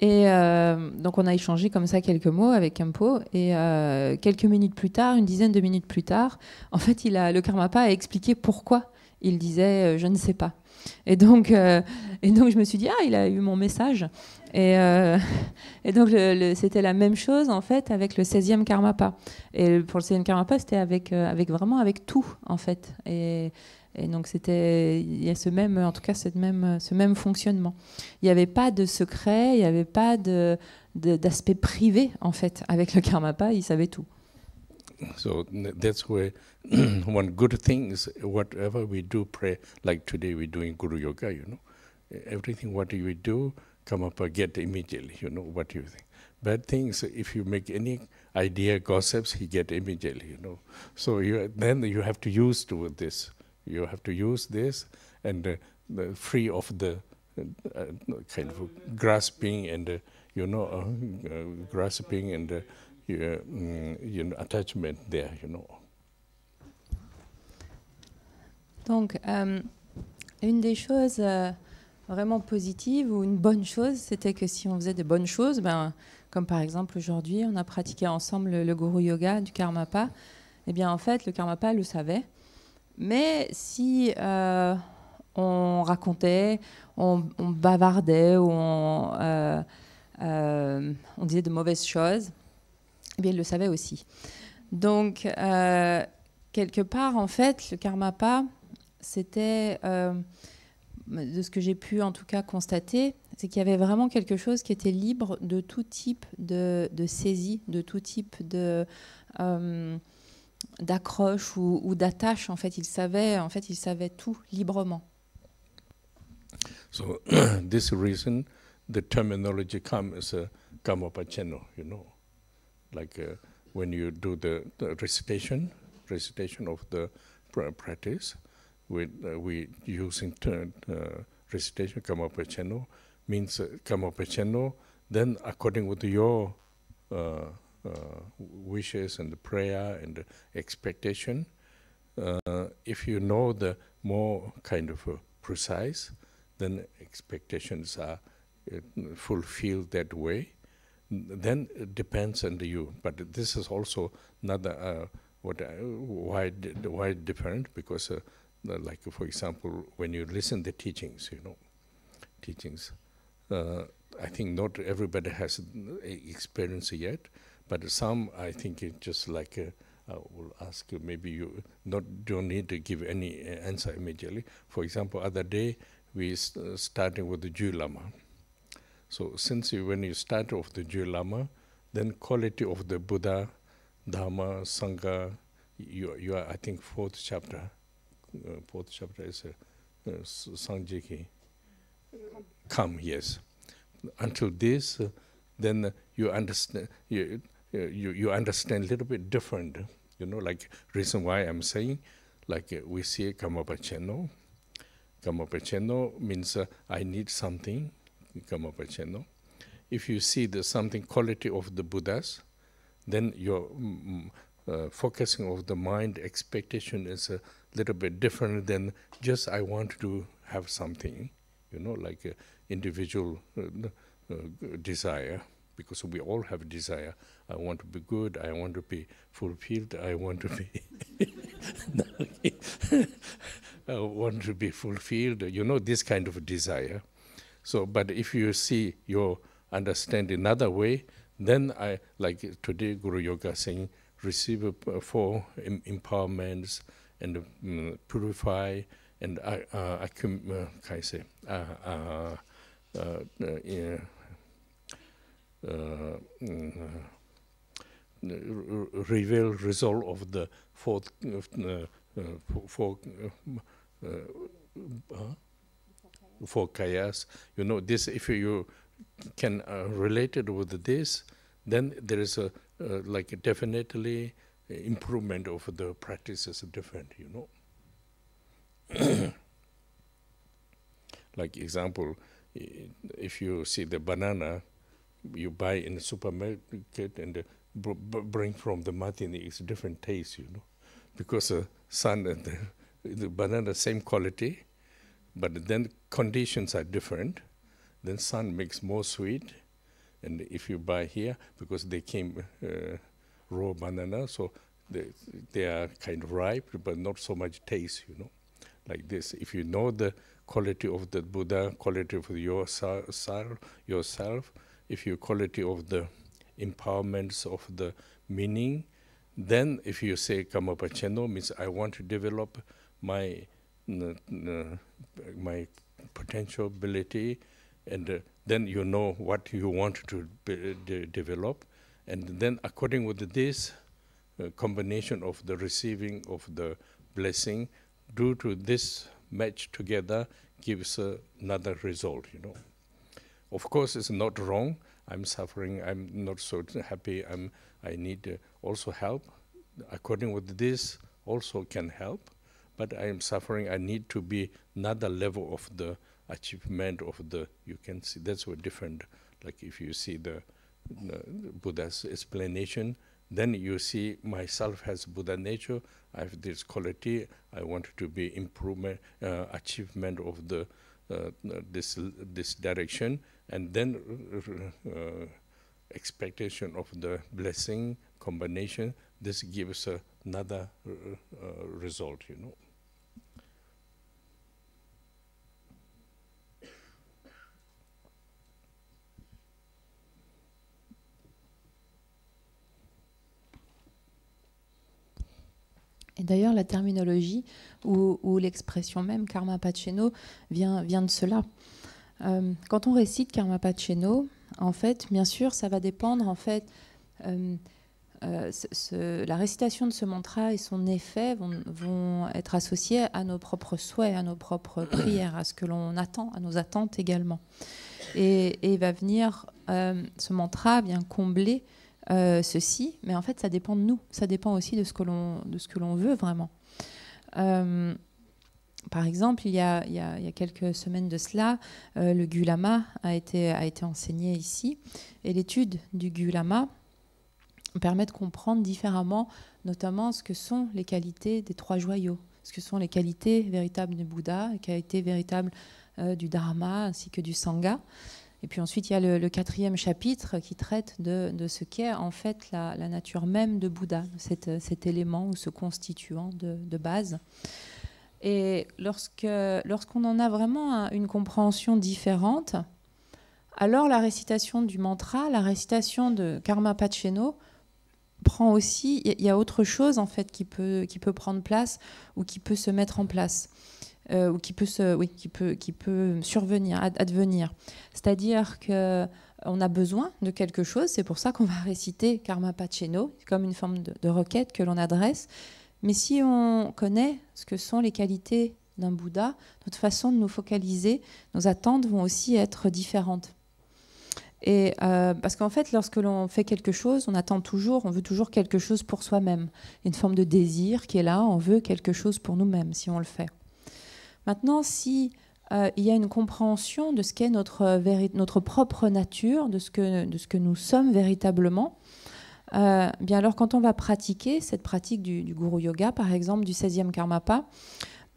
Et donc on a échangé comme ça quelques mots avec Khenpo, et quelques minutes plus tard, une dizaine de minutes plus tard, en fait le Karmapa a expliqué pourquoi il disait je ne sais pas. Et donc je me suis dit il a eu mon message. Et donc c'était la même chose en fait avec le 16e Karmapa. Et pour le 16e Karmapa, c'était vraiment avec tout en fait. Et donc il y a ce même fonctionnement. Il n'y avait pas de secret, il n'y avait pas d'aspect privé en fait avec le Karmapa, il savait tout. So that's where one good thing is whatever we do pray, like today we're doing Guru Yoga, you know, everything what we do, Karmapa get immediately, you know, what you think. Bad things, if you make any idea, gossips, he get immediately, you know. So then you have to use to this. You have to use this and free of the kind of grasping and grasping and attachment there, you know. Donc, une des choses vraiment positives ou une bonne chose, c'était que si on faisait de bonnes choses, comme par exemple aujourd'hui, on a pratiqué ensemble le Guru Yoga du Karmapa, eh bien en fait, le Karmapa le savait. Mais si on racontait, on bavardait ou on disait de mauvaises choses, eh bien, il le savait aussi. Donc, quelque part, en fait, le Karmapa, c'était, de ce que j'ai pu en tout cas constater, c'est qu'il y avait vraiment quelque chose qui était libre de tout type de saisie, de tout type d'accroche ou d'attache. En fait, il savait tout librement. So this reason, the terminology comes Karmapa channel, you know, like when you do the recitation of the practice, we using recitation Karmapa channel means Karmapa channel. Then according with your wishes and the prayer and the expectation, if you know the more kind of precise, then expectations are fulfilled that way. Then it depends on you. But this is also another why different, because like for example, when you listen to teachings, you know, I think not everybody has experience yet. But some, I think, it's just like I will ask you. Maybe you don't need to give any answer immediately. For example, other day we starting with the Gyalwa. So since when you start off the Gyalwa, then quality of the Buddha, Dharma, Sangha, you are I think fourth chapter. Fourth chapter is Sangjiki. Come, yes. Until this, then you understand. You understand a little bit different, you know, like reason why I'm saying, like we see Karmapa channel. Karmapa channel means I need something, Karmapa channel. If you see the something quality of the Buddhas, then your focusing of the mind expectation is a little bit different than just I want to have something, you know, like individual desire. Because we all have a desire. I want to be good, I want to be fulfilled, I want to be I want to be fulfilled, you know, this kind of desire. So, but if you see your understand another way, then I, like today Guru Yoga saying, receive 4 empowerments and purify and reveal result of the four kayas. You know, this, if you can relate it with this, then there is a like definitely improvement of the practices different, you know. Like example, if you see the banana you buy in the supermarket and bring from the mountain, it's different taste, you know, because sun and the banana same quality, but then conditions are different. Then sun makes more sweet, and if you buy here, because they came raw banana, so they are kind of ripe, but not so much taste, you know, like this. If you know the quality of the Buddha, quality of yourself, if you quality of the empowerments of the meaning, then if you say Karmapa Cheno, means I want to develop my my potential ability, and then you know what you want to develop, and then according with this combination of the receiving of the blessing, due to this match together gives another result, you know. Of course, it's not wrong. I'm suffering. I'm not so happy. I need also help. According with this, also can help. But I am suffering. I need to be another level of the achievement of the. You can see that's what different. Like if you see the Buddha's explanation, then you see myself has Buddha nature. I have this quality. I want to be improvement, achievement of the this direction, and then expectation of the blessing combination. This gives another result, you know. Et d'ailleurs, la terminologie ou l'expression même Karmapa Cheno vient de cela. Quand on récite Karmapa Cheno, en fait, bien sûr, ça va dépendre, en fait, la récitation de ce mantra et son effet vont être associés à nos propres souhaits, à nos propres prières, à ce que l'on attend, à nos attentes également. Et il va venir, ce mantra vient combler ceci, mais en fait ça dépend de nous, ça dépend aussi de ce que l'on veut vraiment. Par exemple, il y a quelques semaines de cela, le Gyalwa a été enseigné ici, et l'étude du Gyalwa permet de comprendre différemment, notamment ce que sont les qualités des trois joyaux, ce que sont les qualités véritables du Bouddha, les qualités véritables du Dharma ainsi que du Sangha. Et puis ensuite, il y a le 4e chapitre qui traite de ce qu'est en fait la nature même de Bouddha, cet élément ou ce constituant de base. Et lorsqu'on en a vraiment une compréhension différente, alors la récitation du mantra, la récitation de Karmapa Cheno prend aussi, il y a autre chose en fait qui peut prendre place ou qui peut se mettre en place. Ou qui peut survenir, advenir. C'est-à-dire qu'on a besoin de quelque chose, c'est pour ça qu'on va réciter Karmapa Cheno, comme une forme de requête que l'on adresse. Mais si on connaît ce que sont les qualités d'un Bouddha, notre façon de nous focaliser, nos attentes vont aussi être différentes. Et parce qu'en fait, lorsque l'on fait quelque chose, on veut toujours quelque chose pour soi-même. Une forme de désir qui est là, on veut quelque chose pour nous-mêmes si on le fait. Maintenant, si il y a une compréhension de ce qu'est notre propre nature, de ce que nous sommes véritablement, bien alors quand on va pratiquer cette pratique du Guru Yoga, par exemple, du 16e Karmapa,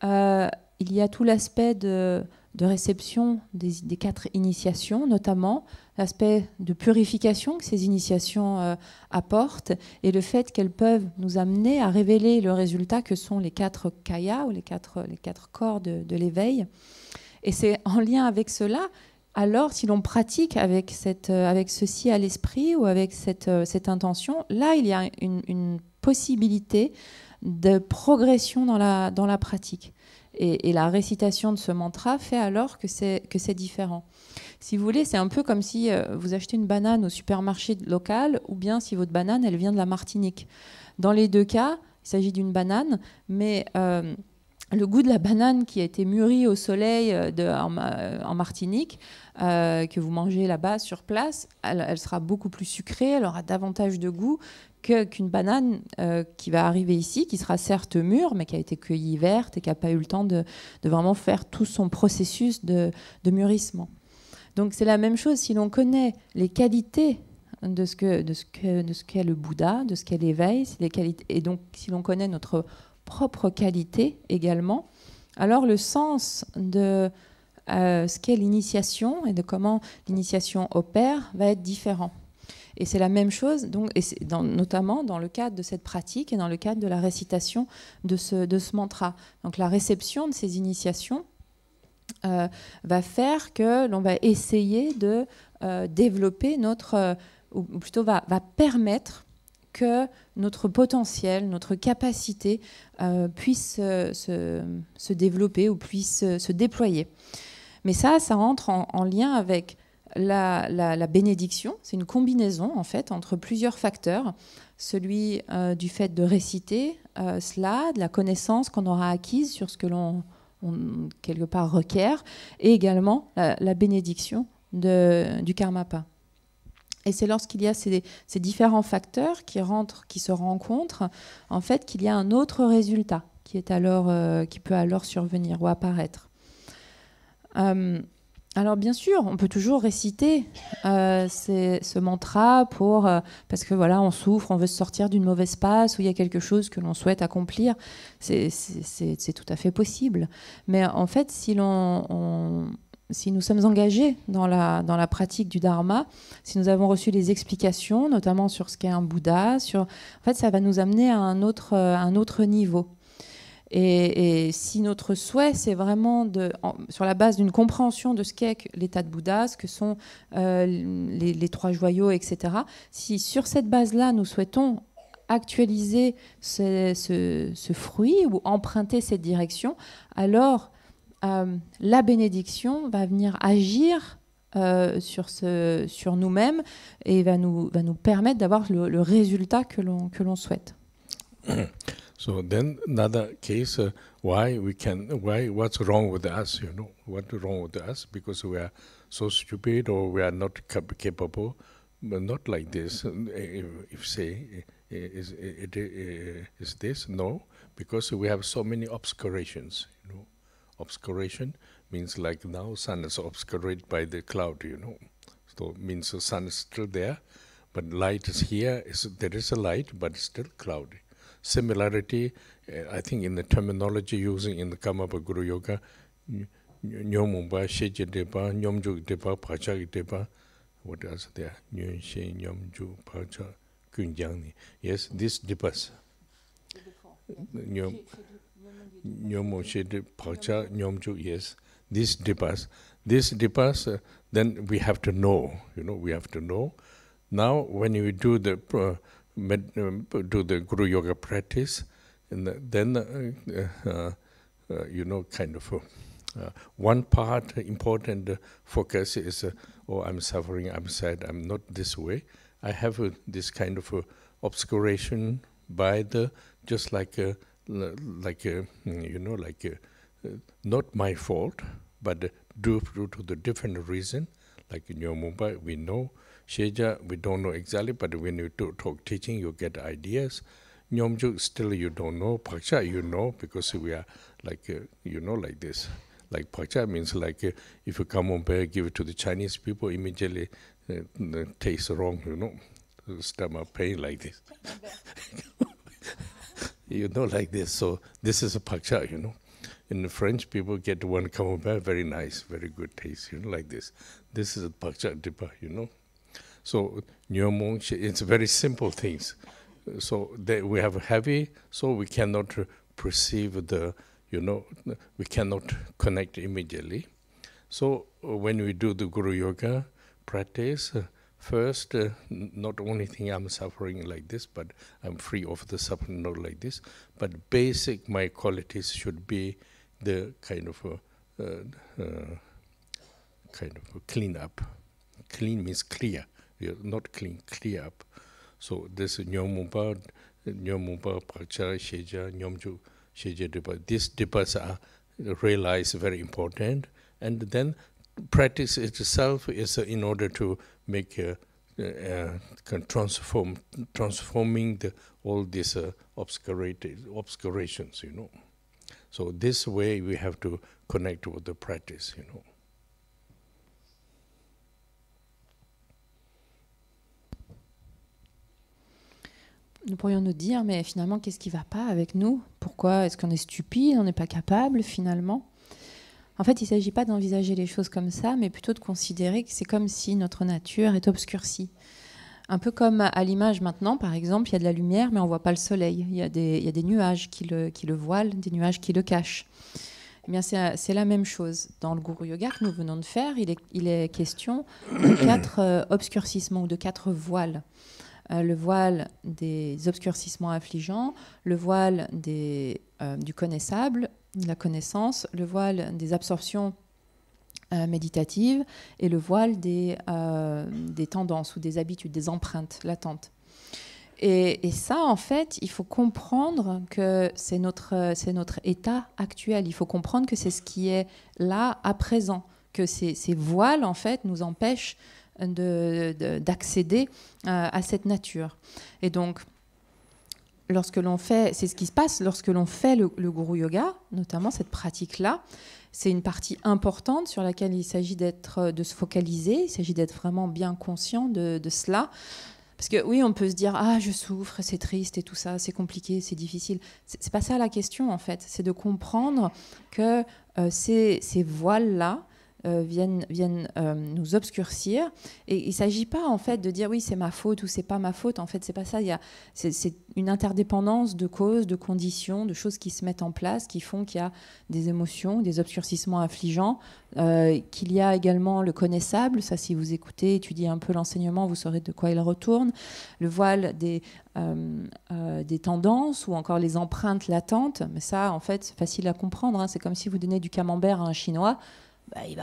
il y a tout l'aspect de réception des 4 initiations, notamment l'aspect de purification que ces initiations apportent et le fait qu'elles peuvent nous amener à révéler le résultat que sont les 4 kayas ou les quatre corps de l'éveil. Et c'est en lien avec cela, alors si l'on pratique avec ceci à l'esprit ou avec cette intention, là il y a une possibilité de progression dans la pratique. Et la récitation de ce mantra fait alors que c'est différent. Si vous voulez, c'est un peu comme si vous achetez une banane au supermarché local ou bien si votre banane, elle vient de la Martinique. Dans les deux cas, il s'agit d'une banane, mais le goût de la banane qui a été mûrie au soleil en Martinique, que vous mangez là-bas sur place, elle sera beaucoup plus sucrée, elle aura davantage de goût qu'une banane qui va arriver ici, qui sera certes mûre, mais qui a été cueillie verte et qui n'a pas eu le temps de vraiment faire tout son processus de mûrissement. Donc c'est la même chose si l'on connaît les qualités de ce qu'est le Bouddha, de ce qu'est l'éveil, et donc si l'on connaît notre propre qualité également, alors le sens de ce qu'est l'initiation et de comment l'initiation opère va être différent. Et c'est la même chose, donc, notamment dans le cadre de cette pratique et dans le cadre de la récitation de ce mantra. Donc la réception de ces initiations va faire que l'on va essayer de développer ou plutôt va permettre que notre potentiel, notre capacité puisse se développer ou puisse se déployer. Mais ça entre en lien avec la bénédiction. C'est une combinaison en fait entre plusieurs facteurs. Celui du fait de réciter cela, de la connaissance qu'on aura acquise sur ce que l'on quelque part requiert, et également la bénédiction du Karmapa. Et c'est lorsqu'il y a ces différents facteurs qui se rencontrent, en fait, qu'il y a un autre résultat qui peut alors survenir ou apparaître. Alors bien sûr, on peut toujours réciter ce mantra parce que voilà, on souffre, on veut se sortir d'une mauvaise passe, ou il y a quelque chose que l'on souhaite accomplir. C'est tout à fait possible. Mais en fait, si nous sommes engagés dans la pratique du Dharma, si nous avons reçu les explications, notamment sur ce qu'est un Bouddha, en fait, ça va nous amener à un autre niveau. Et si notre souhait, c'est vraiment sur la base d'une compréhension de ce qu'est l'état de Bouddha, ce que sont les trois joyaux, etc., si sur cette base-là, nous souhaitons actualiser ce fruit ou emprunter cette direction, alors la bénédiction va venir agir sur nous-mêmes et va nous permettre d'avoir le résultat que l'on souhaite. So then another case, what's wrong with us, what's wrong with us, because we are so stupid or we are not capable, but not like this. If say, is this? No, because we have so many obscurations, Obscuration means like now sun is obscured by the cloud, So it means the sun is still there, but light is here, there is a light, but still cloudy. Similarity, I think in the terminology using in the Karmapa Guru Yoga, Nyomumba, Sheje Deba, Nyomjuk Deba, Pachak Deba, what else there? Nyun She, Nyomju, Pachak, Kunjangni. Yes, this Depas. Nyomo Shede, Pachak, Nyomju, yes. This Depas. Then we have to know, we have to know. Now, when you do the Guru Yoga practice, and then kind of one part important focus is I'm suffering, I'm sad, I'm not this way. I have this kind of obscuration by just like not my fault, but due to the different reason. Like in your Mumbai, we know. Sheja, we don't know exactly, but when you talk teaching, you get ideas. Nyomjuk, still you don't know. Paksha, you know, because we are like, like this. Like Paksha means like if you come on back, give it to the Chinese people, immediately taste wrong, stomach pain like this. Like this. So this is a Paksha, In the French, people get one camembert, very nice, very good taste, like this. This is a Paksha Dipa, So, it's very simple things. So we have heavy, so we cannot perceive we cannot connect immediately. So when we do the Guru Yoga practice, first, not only thing I'm suffering like this, but I'm free of the suffering, not like this. But basic, my qualities should be the kind of clean up. Clean means clear. Not clean, clear up. So this Nyomumpa, Prakcha, Sheja, Nyomju, Sheja Dipa. These dipas are realized very important, and then practice itself is in order to make transforming all these obscurations, you know. So this way we have to connect with the practice, you know. Nous pourrions nous dire, mais finalement, qu'est-ce qui ne va pas avec nous? Pourquoi est-ce qu'on est stupide, on n'est pas capable finalement? En fait, il ne s'agit pas d'envisager les choses comme ça, mais plutôt de considérer que c'est comme si notre nature est obscurcie. Un peu comme à l'image maintenant, par exemple, il y a de la lumière, mais on ne voit pas le soleil. Il y a des nuages qui le voilent, des nuages qui le cachent. Eh bien, c'est la même chose. Dans le Guru Yoga que nous venons de faire, il est question de 4 obscurcissements ou de 4 voiles. Le voile des obscurcissements affligeants, le voile du connaissable, de la connaissance, le voile des absorptions méditatives et le voile des tendances ou des habitudes, des empreintes latentes. Et ça, en fait, il faut comprendre que c'est notre état actuel. Il faut comprendre que c'est ce qui est là à présent, que ces voiles, en fait, nous empêchent d'accéder à cette nature. Et donc, lorsque l'on fait, c'est ce qui se passe lorsque l'on fait le Guru Yoga, notamment cette pratique-là, c'est une partie importante sur laquelle il s'agit de se focaliser, il s'agit d'être vraiment bien conscient de cela. Parce que oui, on peut se dire « Ah, je souffre, c'est triste et tout ça, c'est compliqué, c'est difficile ». C'est pas ça la question, en fait. C'est de comprendre que ces voiles-là viennent nous obscurcir. Et il ne s'agit pas, en fait, de dire « Oui, c'est ma faute » ou « C'est pas ma faute ». En fait, c'est pas ça. C'est une interdépendance de causes, de conditions, de choses qui se mettent en place, qui font qu'il y a des émotions, des obscurcissements affligeants, qu'il y a également le connaissable. Ça, si vous écoutez, étudiez un peu l'enseignement, vous saurez de quoi il retourne. Le voile des tendances ou encore les empreintes latentes. Mais ça, en fait, c'est facile à comprendre. Hein. C'est comme si vous donnez du camembert à un Chinois. Bah, il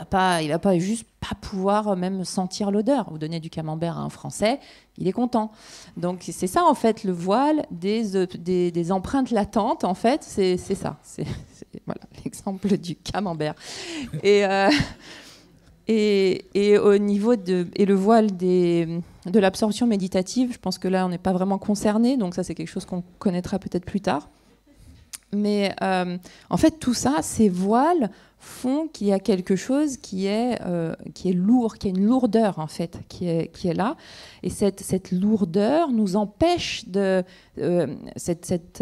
va pas juste pas pouvoir même sentir l'odeur. Vous donnez du camembert à un Français, il est content. Donc c'est ça en fait le voile des empreintes latentes. En fait, c'est ça. C'est voilà l'exemple du camembert. Et au niveau et le voile de l'absorption méditative, je pense que là on n'est pas vraiment concerné. Donc ça c'est quelque chose qu'on connaîtra peut-être plus tard. Mais en fait tout ça, ces voiles font qu'il y a quelque chose qui est lourd, qui a une lourdeur en fait, qui est là. Et cette lourdeur nous empêche cet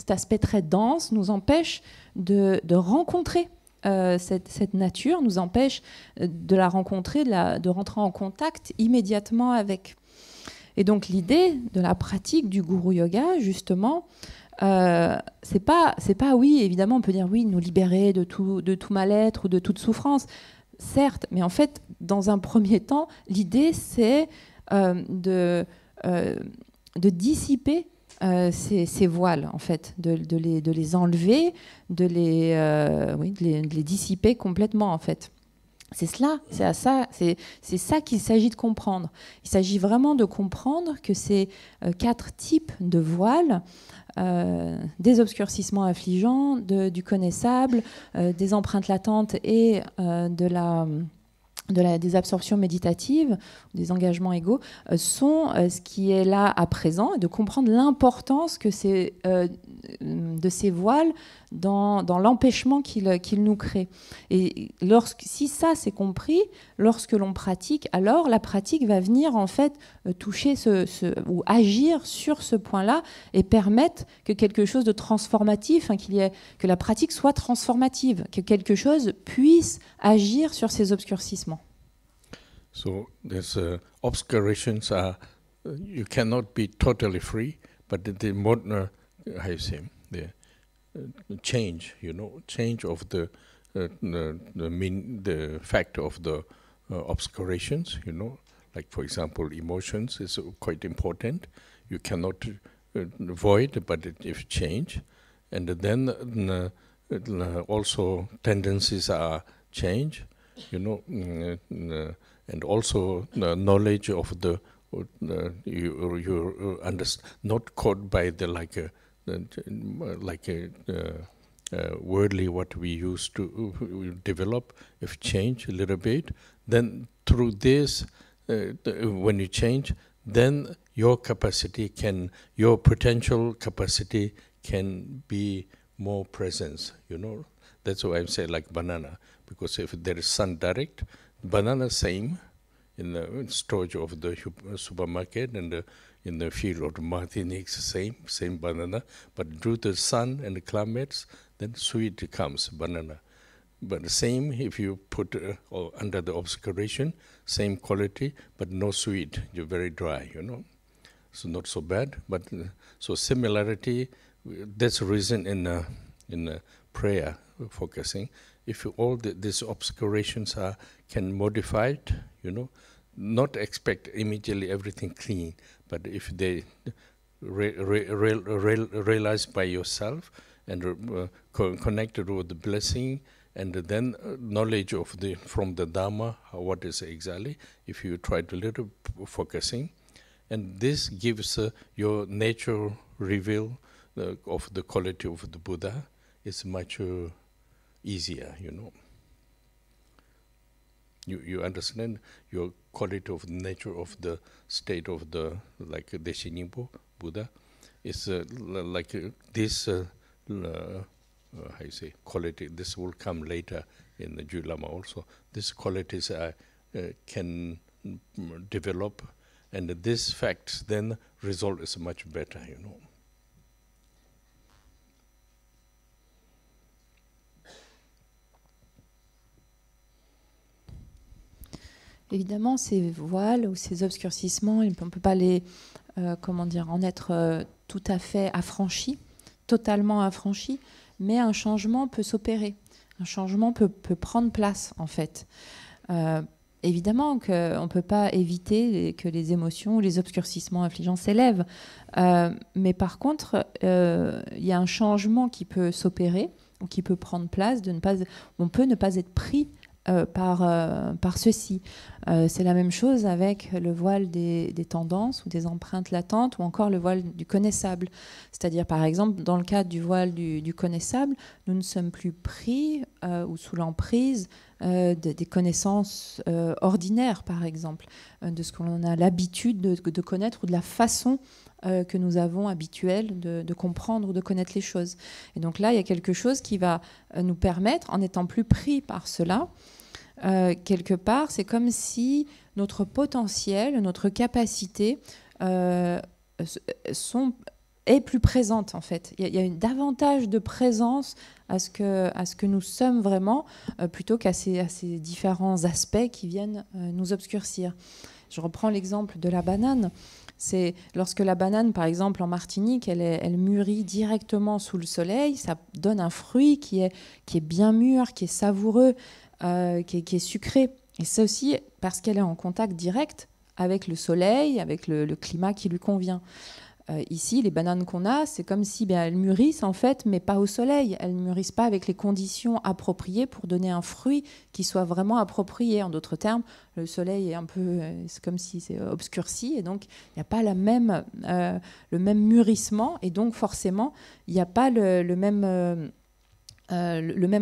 aspect très dense nous empêche de rencontrer cette nature, nous empêche de la rencontrer, de rentrer en contact immédiatement avec. Et donc l'idée de la pratique du Guru Yoga, justement, c'est pas oui, évidemment on peut dire oui, nous libérer de tout mal-être ou de toute souffrance, certes, mais en fait dans un premier temps l'idée c'est de dissiper ces voiles en fait, de les enlever, de les dissiper complètement en fait. C'est cela, c'est ça qu'il s'agit de comprendre. Il s'agit vraiment de comprendre que ces 4 types de voiles, des obscurcissements affligeants, du connaissable, des empreintes latentes et des absorptions méditatives, des engagements égaux, sont ce qui est là à présent, et de comprendre l'importance que de ces voiles dans l'empêchement qu'ils nous créent. Et si ça c'est compris, lorsque l'on pratique, alors la pratique va venir en fait toucher ou agir sur ce point-là et permettre que quelque chose de transformatif, que la pratique soit transformative, que quelque chose puisse agir sur ces obscurcissements. So these obscurations are you cannot be totally free, but the more how you say the change, change of the fact of the obscurations, like for example emotions is quite important. You cannot avoid, but if change, and then also tendencies are change, you know, and also the knowledge of the you understand, not caught by the worldly what we used to develop. If change a little bit, then through this, when you change, then your capacity can, your potential capacity can be more presence, you know. That's why I say like banana, because if there is sun direct, banana same in the storage of the supermarket and in the field of Martinique, same banana, but due to the sun and the climates, then sweet comes banana. But the same if you put under the obscuration, same quality, but no sweet, you're very dry, you know. So not so bad, but so similarity. That's the reason in prayer focusing. If all these obscurations can modify it, you know, not expect immediately everything clean, but if they realize by yourself and connected with the blessing, and then knowledge of from the Dharma, what is exactly, if you try to little focusing, and this gives your nature reveal of the quality of the Buddha is much easier, you know. You understand your quality of nature of the state of the, like Deshinimbo Buddha, is like this, how you say, quality, this will come later in the Gyalwa also. These qualities can develop, and these facts then result is much better, you know. Évidemment, ces voiles ou ces obscurcissements, on ne peut pas les, comment dire, en être tout à fait affranchis, totalement affranchis, mais un changement peut s'opérer, un changement peut prendre place en fait. Évidemment qu'on ne peut pas éviter que les émotions ou les obscurcissements affligeants s'élèvent, mais par contre, il y a un changement qui peut s'opérer ou qui peut prendre place, on peut ne pas être pris par ceci. C'est la même chose avec le voile des tendances ou des empreintes latentes, ou encore le voile du connaissable. C'est-à-dire, par exemple, dans le cadre du voile du connaissable, nous ne sommes plus pris ou sous l'emprise des connaissances ordinaires, par exemple, de ce qu'on a l'habitude de connaître, ou de la façon que nous avons habituelle de comprendre ou de connaître les choses. Et donc là, il y a quelque chose qui va nous permettre, en n'étant plus pris par cela, quelque part, c'est comme si notre potentiel, notre capacité est plus présente en fait. Il y a davantage de présence à ce que nous sommes vraiment, plutôt qu'à ces différents aspects qui viennent nous obscurcir. Je reprends l'exemple de la banane. C'est lorsque la banane, par exemple en Martinique, elle mûrit directement sous le soleil, ça donne un fruit qui est bien mûr, qui est savoureux, qui est sucré. Et c'est aussi parce qu'elle est en contact direct avec le soleil, avec le climat qui lui convient. Ici, les bananes qu'on a, c'est comme si elles mûrissent en fait, mais pas au soleil. Elles ne mûrissent pas avec les conditions appropriées pour donner un fruit qui soit vraiment approprié. En d'autres termes, le soleil est un peu, c'est comme si c'est obscurci, et donc il n'y a pas le même mûrissement, et donc forcément, il n'y a pas le même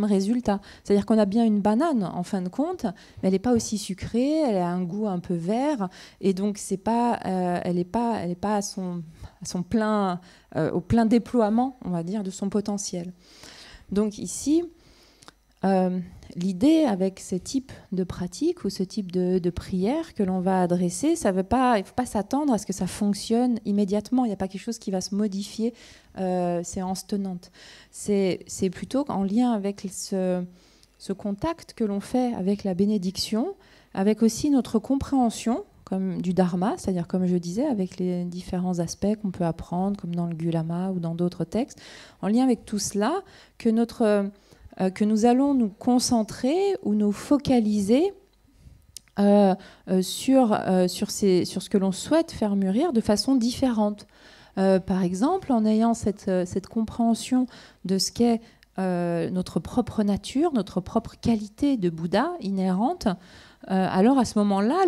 résultat. C'est-à-dire qu'on a bien une banane en fin de compte, mais elle n'est pas aussi sucrée, elle a un goût un peu vert, et donc c'est pas, elle n'est pas à son plein, au plein déploiement, on va dire, de son potentiel. Donc ici, l'idée avec ce type de pratique ou ce type de prière que l'on va adresser, il ne faut pas s'attendre à ce que ça fonctionne immédiatement. Il n'y a pas quelque chose qui va se modifier séance tenante. C'est plutôt en lien avec ce contact que l'on fait avec la bénédiction, avec aussi notre compréhension comme du dharma, c'est-à-dire, comme je disais, avec les différents aspects qu'on peut apprendre, comme dans le Gyalwa ou dans d'autres textes, en lien avec tout cela, que nous allons nous concentrer ou nous focaliser sur ce que l'on souhaite faire mûrir de façon différente. Par exemple, en ayant cette compréhension de ce qu'est notre propre nature, notre propre qualité de Bouddha inhérente, alors à ce moment-là,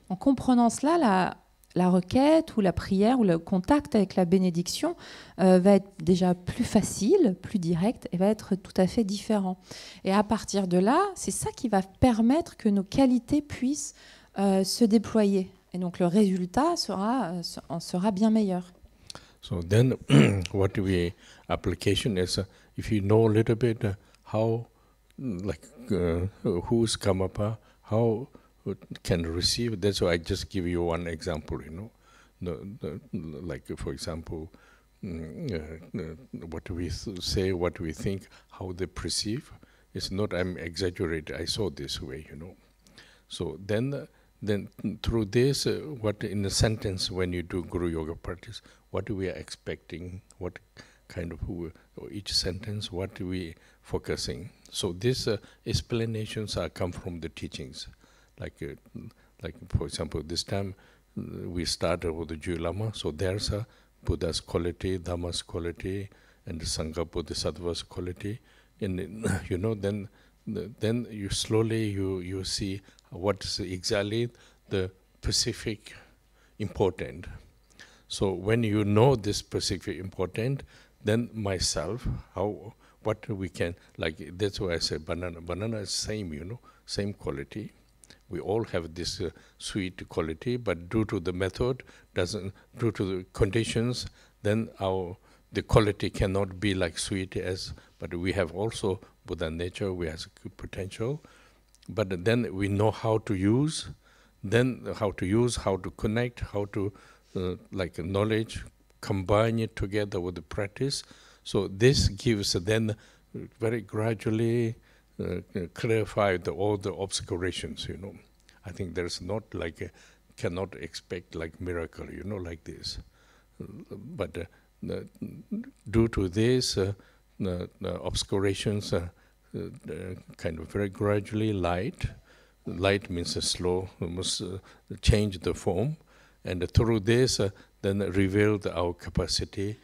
en comprenant cela, la requête ou la prière ou le contact avec la bénédiction va être déjà plus facile, plus direct et va être tout à fait différent. Et à partir de là, c'est ça qui va permettre que nos qualités puissent se déployer. Et donc le résultat en sera bien meilleur. So then what we application is if you know a little bit how like who's Karmapa, how can receive. That's why I just give you one example, you know. Like for example, what we say, what we think, how they perceive. It's not I'm exaggerating. I saw this way, you know. So then through this, what in a sentence when you do Guru Yoga practice, what we are expecting, what kind of each sentence, what we focusing. So these explanations are come from the teachings. Like for example, this time we started with the Gyalwa, so there's a Buddha's quality, Dhamma's quality, and the Sangha Bodhisattva's quality. And you know, then you slowly you see what is exactly the specific important. So when you know this specific important, then myself, what we can, like that's why I say banana. Banana is same, you know, same quality. We all have this sweet quality, but due to the method, due to the conditions, then the quality cannot be like sweet as. But we have also Buddha nature. We have good potential, but then we know how to use. Then how to connect, how to like knowledge, combine it together with the practice. So this gives then very gradually clarify all the obscurations, you know. I think there's not like cannot expect like miracle, you know, like this. But due to this, the obscurations kind of very gradually light. Light means slow, we must change the form. And through this, then reveal our capacity,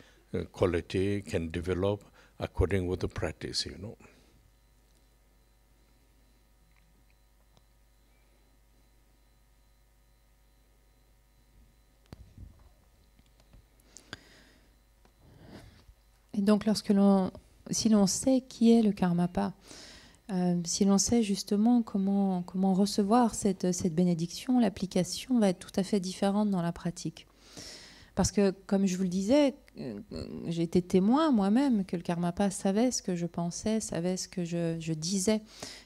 quality can develop according with the practice, you know. Et donc, si l'on sait qui est le Karmapa, si l'on sait justement comment recevoir cette bénédiction, l'application va être tout à fait différente dans la pratique. Parce que, comme je vous le disais, j'ai été témoin moi-même que le Karmapa savait ce que je pensais, savait ce que je disais.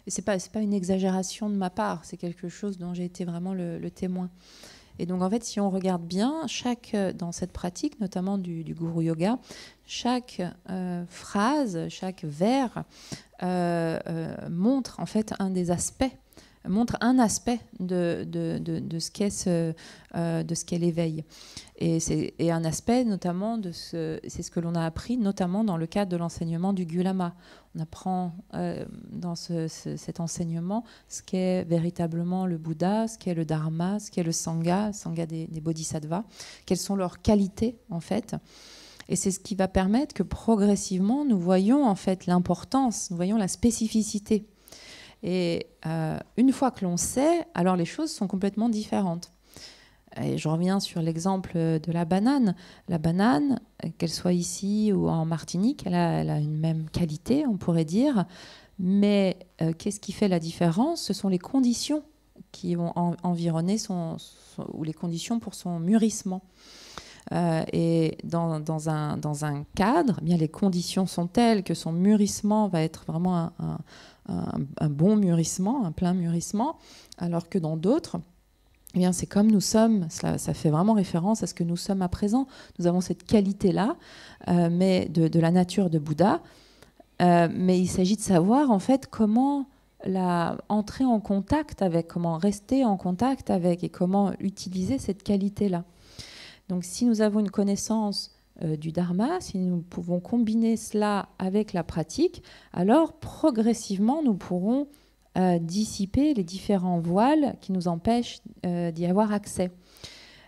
Et c'est pas une exagération de ma part, c'est quelque chose dont j'ai été vraiment le témoin. Et donc, en fait, si on regarde bien, dans cette pratique, notamment du Guru Yoga, chaque phrase, chaque vers montre en fait un aspect de ce qu'est l'éveil. Et un aspect notamment c'est ce que l'on a appris notamment dans le cadre de l'enseignement du Gyalwa. On apprend dans cet enseignement ce qu'est véritablement le Bouddha, ce qu'est le Dharma, ce qu'est le Sangha des Bodhisattvas, quelles sont leurs qualités en fait. Et c'est ce qui va permettre que progressivement nous voyons en fait l'importance, nous voyons la spécificité. Et une fois que l'on sait, alors les choses sont complètement différentes. Et je reviens sur l'exemple de la banane. La banane, qu'elle soit ici ou en Martinique, elle a une même qualité, on pourrait dire. Mais qu'est-ce qui fait la différence? Ce sont les conditions qui vont environner ou les conditions pour son mûrissement. Et dans un cadre, eh bien, les conditions sont telles que son mûrissement va être vraiment un bon mûrissement, un plein mûrissement, alors que dans d'autres, eh bien, c'est comme nous sommes, ça fait vraiment référence à ce que nous sommes à présent. Nous avons cette qualité-là, mais de la nature de Bouddha. Mais il s'agit de savoir en fait comment entrer en contact avec, comment rester en contact avec et comment utiliser cette qualité-là. Donc si nous avons une connaissance du Dharma, si nous pouvons combiner cela avec la pratique, alors progressivement nous pourrons dissiper les différents voiles qui nous empêchent d'y avoir accès.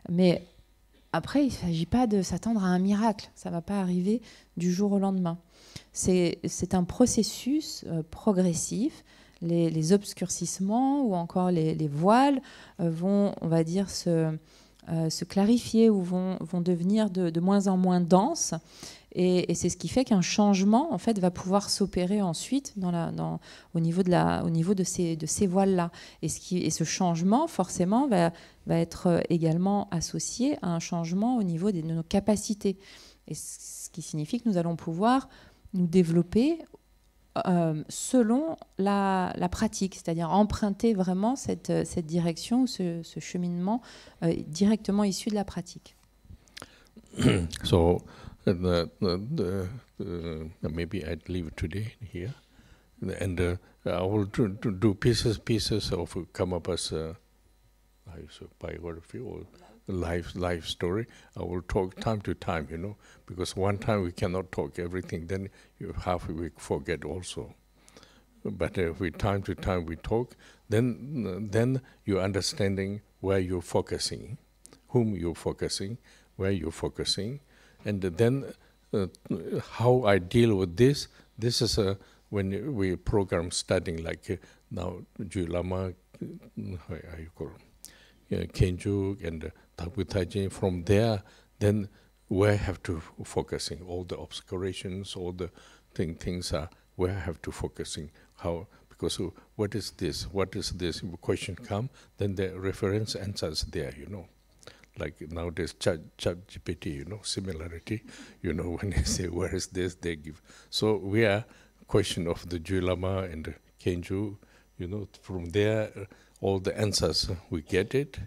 Mais après, il ne s'agit pas de s'attendre à un miracle. Ça ne va pas arriver du jour au lendemain. C'est un processus progressif. Les obscurcissements ou encore les voiles vont, on va dire, se clarifier ou vont devenir de moins en moins denses. Et c'est ce qui fait qu'un changement en fait, va pouvoir s'opérer ensuite au niveau de ces voiles-là. Et ce changement, forcément, va être également associé à un changement au niveau de nos capacités. Et ce qui signifie que nous allons pouvoir nous développer selon la pratique, c'est-à-dire emprunter vraiment cette direction, ce cheminement directement issu de la pratique. So, maybe I'd leave today here, and I will do pieces of Karmapa's biography or life story. I will talk time to time, you know, because one time we cannot talk everything, then we forget also. But with time to time we talk, then you're understanding where you're focusing, whom you're focusing, where you're focusing, and then how I deal with this. This is when we program studying, like now Gyalwa, how you call Kenjuk and Tabutaji. From there, then where I have to focusing, all the obscurations, all the things are where I have to focusing. How, because what is this? What is this? If a question come, then the reference answers there, you know. Like nowadays, ChatGPT, you know, similarity, you know, when they say, where is this, they give. So we are question of the Gyalwa and Kenju, you know, from there, all the answers, we get it,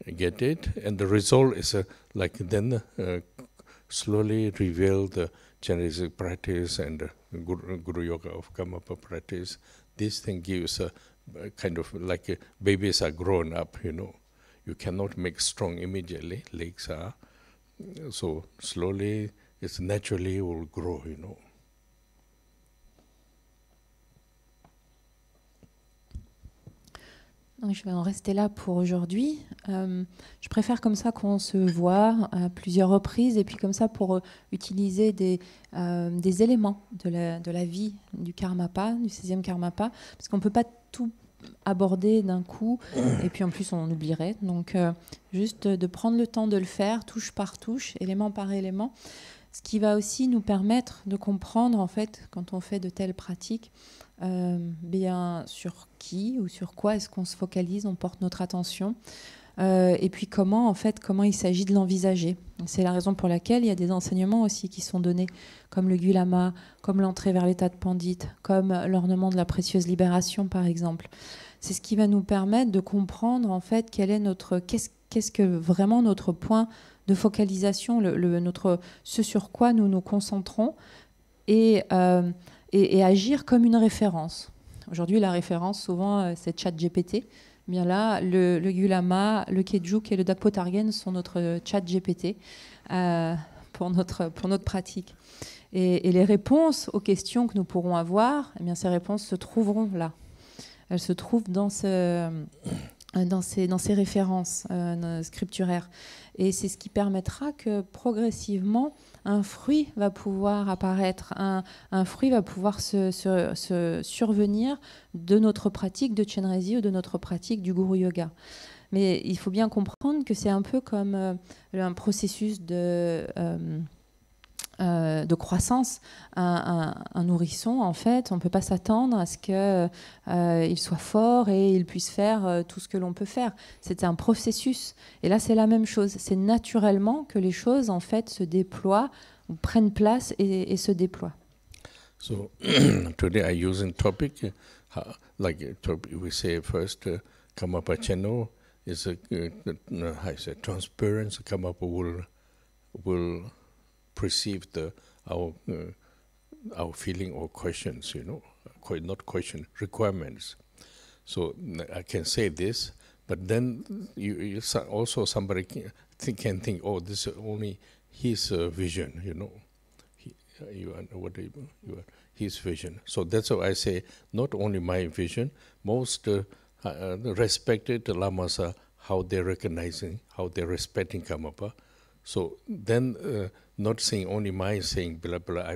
and the result is like then slowly reveal the Chinese practice and Guru Yoga of Karmapa practice. This thing gives a kind of like babies are grown up, you know. You cannot make strong immediately, legs are. So slowly, it naturally will grow, you know. Donc, je vais en rester là pour aujourd'hui. Je préfère comme ça qu'on se voit à plusieurs reprises et puis comme ça pour utiliser des éléments de la vie du Karmapa, du 16e Karmapa, parce qu'on ne peut pas tout aborder d'un coup et puis en plus on oublierait. Donc juste de prendre le temps de le faire, touche par touche, élément par élément, ce qui va aussi nous permettre de comprendre en fait quand on fait de telles pratiques bien sur qui ou sur quoi est-ce qu'on se focalise, on porte notre attention et puis comment il s'agit de l'envisager. C'est la raison pour laquelle il y a des enseignements aussi qui sont donnés comme le Gyalwa, comme l'entrée vers l'état de pandit, comme l'ornement de la précieuse libération par exemple. C'est ce qui va nous permettre de comprendre en fait quel est qu'est-ce que vraiment notre point de focalisation, ce sur quoi nous nous concentrons et agir comme une référence. Aujourd'hui, la référence, souvent, c'est ChatGPT. Bien là, le Gyalwa, le Kenjuk et le Dakpo Targen sont notre ChatGPT pour notre pratique. Et les réponses aux questions que nous pourrons avoir, eh bien, ces réponses se trouveront là. Elles se trouvent dans ces références scripturaires. Et c'est ce qui permettra que progressivement, un fruit va pouvoir apparaître, un fruit va pouvoir survenir de notre pratique de Chenrezig ou de notre pratique du Guru Yoga. Mais il faut bien comprendre que c'est un peu comme un processus de croissance. Un nourrisson, en fait, on ne peut pas s'attendre à ce qu'il soit fort et il puisse faire tout ce que l'on peut faire. C'est un processus. Et là, c'est la même chose. C'est naturellement que les choses, en fait, se déploient, ou prennent place et se déploient. So, today I use a topic, we say first, Karmapa channel is transparent. Karmapa will perceive our feeling or questions, you know, not question, requirements. So I can say this, but then you also somebody can think, oh, this is only his vision, you know, his vision. So that's why I say not only my vision, most respected lamas are how they're recognizing, how they're respecting Karmapa. So then, not saying only my saying blah blah, I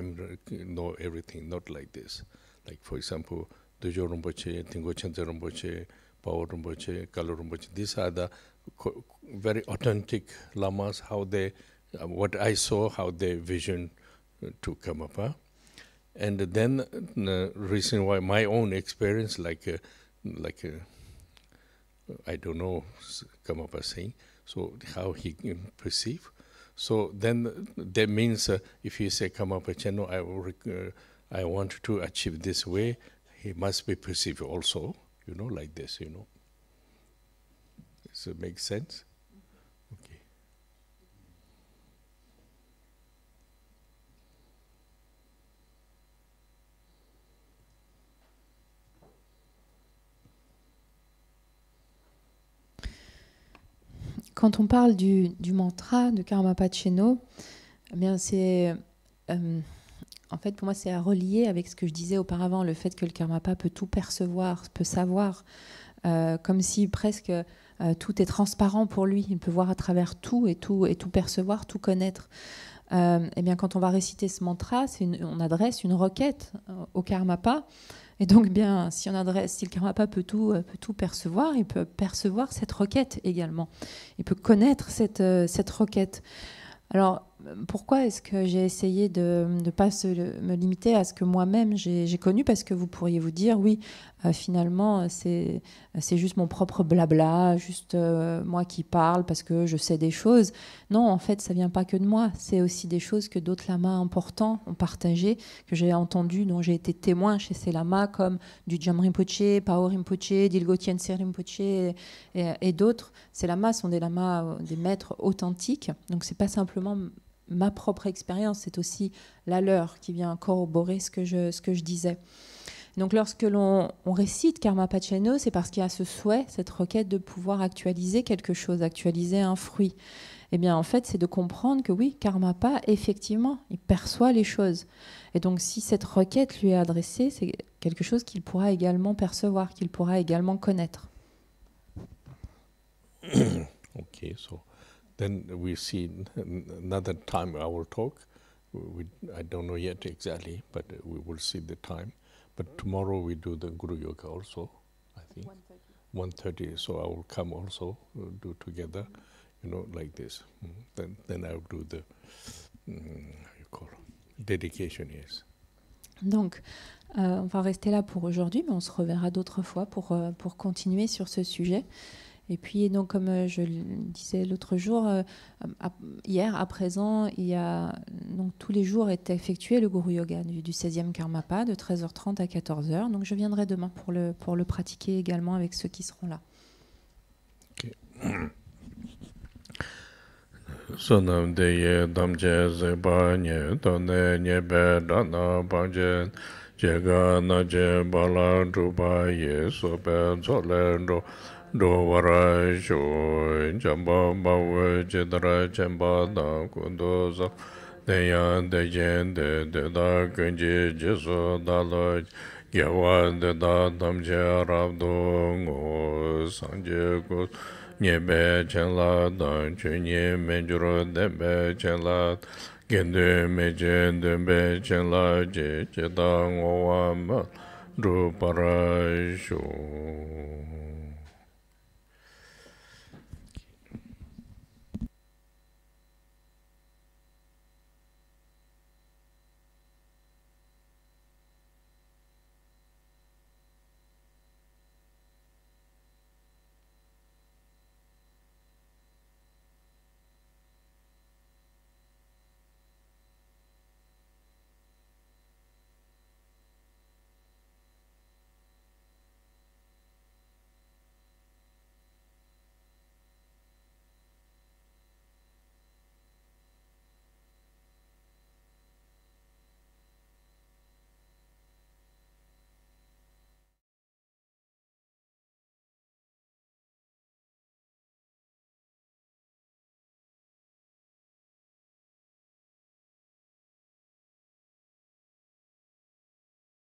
know everything, not like this. Like for example, Dorjé Rinpoché, Tingo Chenze Rinpoché, Pao Rinpoché, Kalu Rinpoché, these are the very authentic lamas, how they, what I saw, how they vision to Karmapa. And then reason why my own experience, I don't know Karmapa saying, so how he perceive. So then that means if he say Karmapa Cheno, I want to achieve this way, he must be perceived also, like this, Does it make sense? Okay. Quand on parle du mantra de Karmapa Cheno, eh bien c'est, en fait pour moi c'est à relier avec ce que je disais auparavant, le fait que le Karmapa peut tout percevoir, peut savoir, comme si presque tout est transparent pour lui, il peut voir à travers tout et tout percevoir, tout connaître. Eh bien quand on va réciter ce mantra, on adresse une requête au Karmapa. Et donc, bien, si le Karmapa peut tout percevoir, il peut percevoir cette requête également. Il peut connaître cette requête. Alors, pourquoi est-ce que j'ai essayé de ne pas me limiter à ce que moi-même j'ai connu? Parce que vous pourriez vous dire, oui, finalement, c'est juste mon propre blabla, juste moi qui parle parce que je sais des choses. Non, en fait, ça ne vient pas que de moi. C'est aussi des choses que d'autres lamas importants ont partagées, que j'ai entendues, dont j'ai été témoin chez ces lamas, comme du Gyalwa Rinpoché, Pao Rinpoché, Dilgo Tiense Rinpoché et d'autres. Ces lamas sont des lamas, des maîtres authentiques. Donc, ce n'est pas simplement ma propre expérience, c'est aussi la leur qui vient corroborer ce que je disais. Donc lorsque l'on récite Karmapa Cheno, c'est parce qu'il y a ce souhait, cette requête de pouvoir actualiser quelque chose, actualiser un fruit. Eh bien en fait, c'est de comprendre que oui, Karmapa, effectivement, il perçoit les choses. Et donc si cette requête lui est adressée, c'est quelque chose qu'il pourra également percevoir, qu'il pourra également connaître. Okay, so then we see another time our talk. I don't know yet exactly, but we will see the time. But tomorrow we do the Guru Yoga also, I think. 1:30. So I will come also, do together, like this. Then I will do the, how you call it, dedication, yes. Donc, on va rester là pour aujourd'hui, mais on se reverra d'autres fois pour continuer sur ce sujet. Et puis, donc, comme je le disais l'autre jour, hier, à présent, donc, tous les jours est effectué le Guru Yoga du 16e Karmapa, de 13h30 à 14h. Donc, je viendrai demain pour le pratiquer également avec ceux qui seront là. Okay. Sonam deye damje zeba nye tone nye be dana banje jega na je bala druba ye sobe zolendo do wara sho jamba bawe jedara jamba da kundoza deya dejen de da genje jeso dalo Gyalwa de da damje rabdo ngo sanje go Nyebe chenla dan chunye menjuro dembe chenla Gendu meje dembe chenla je da ngowa ma Dru para shu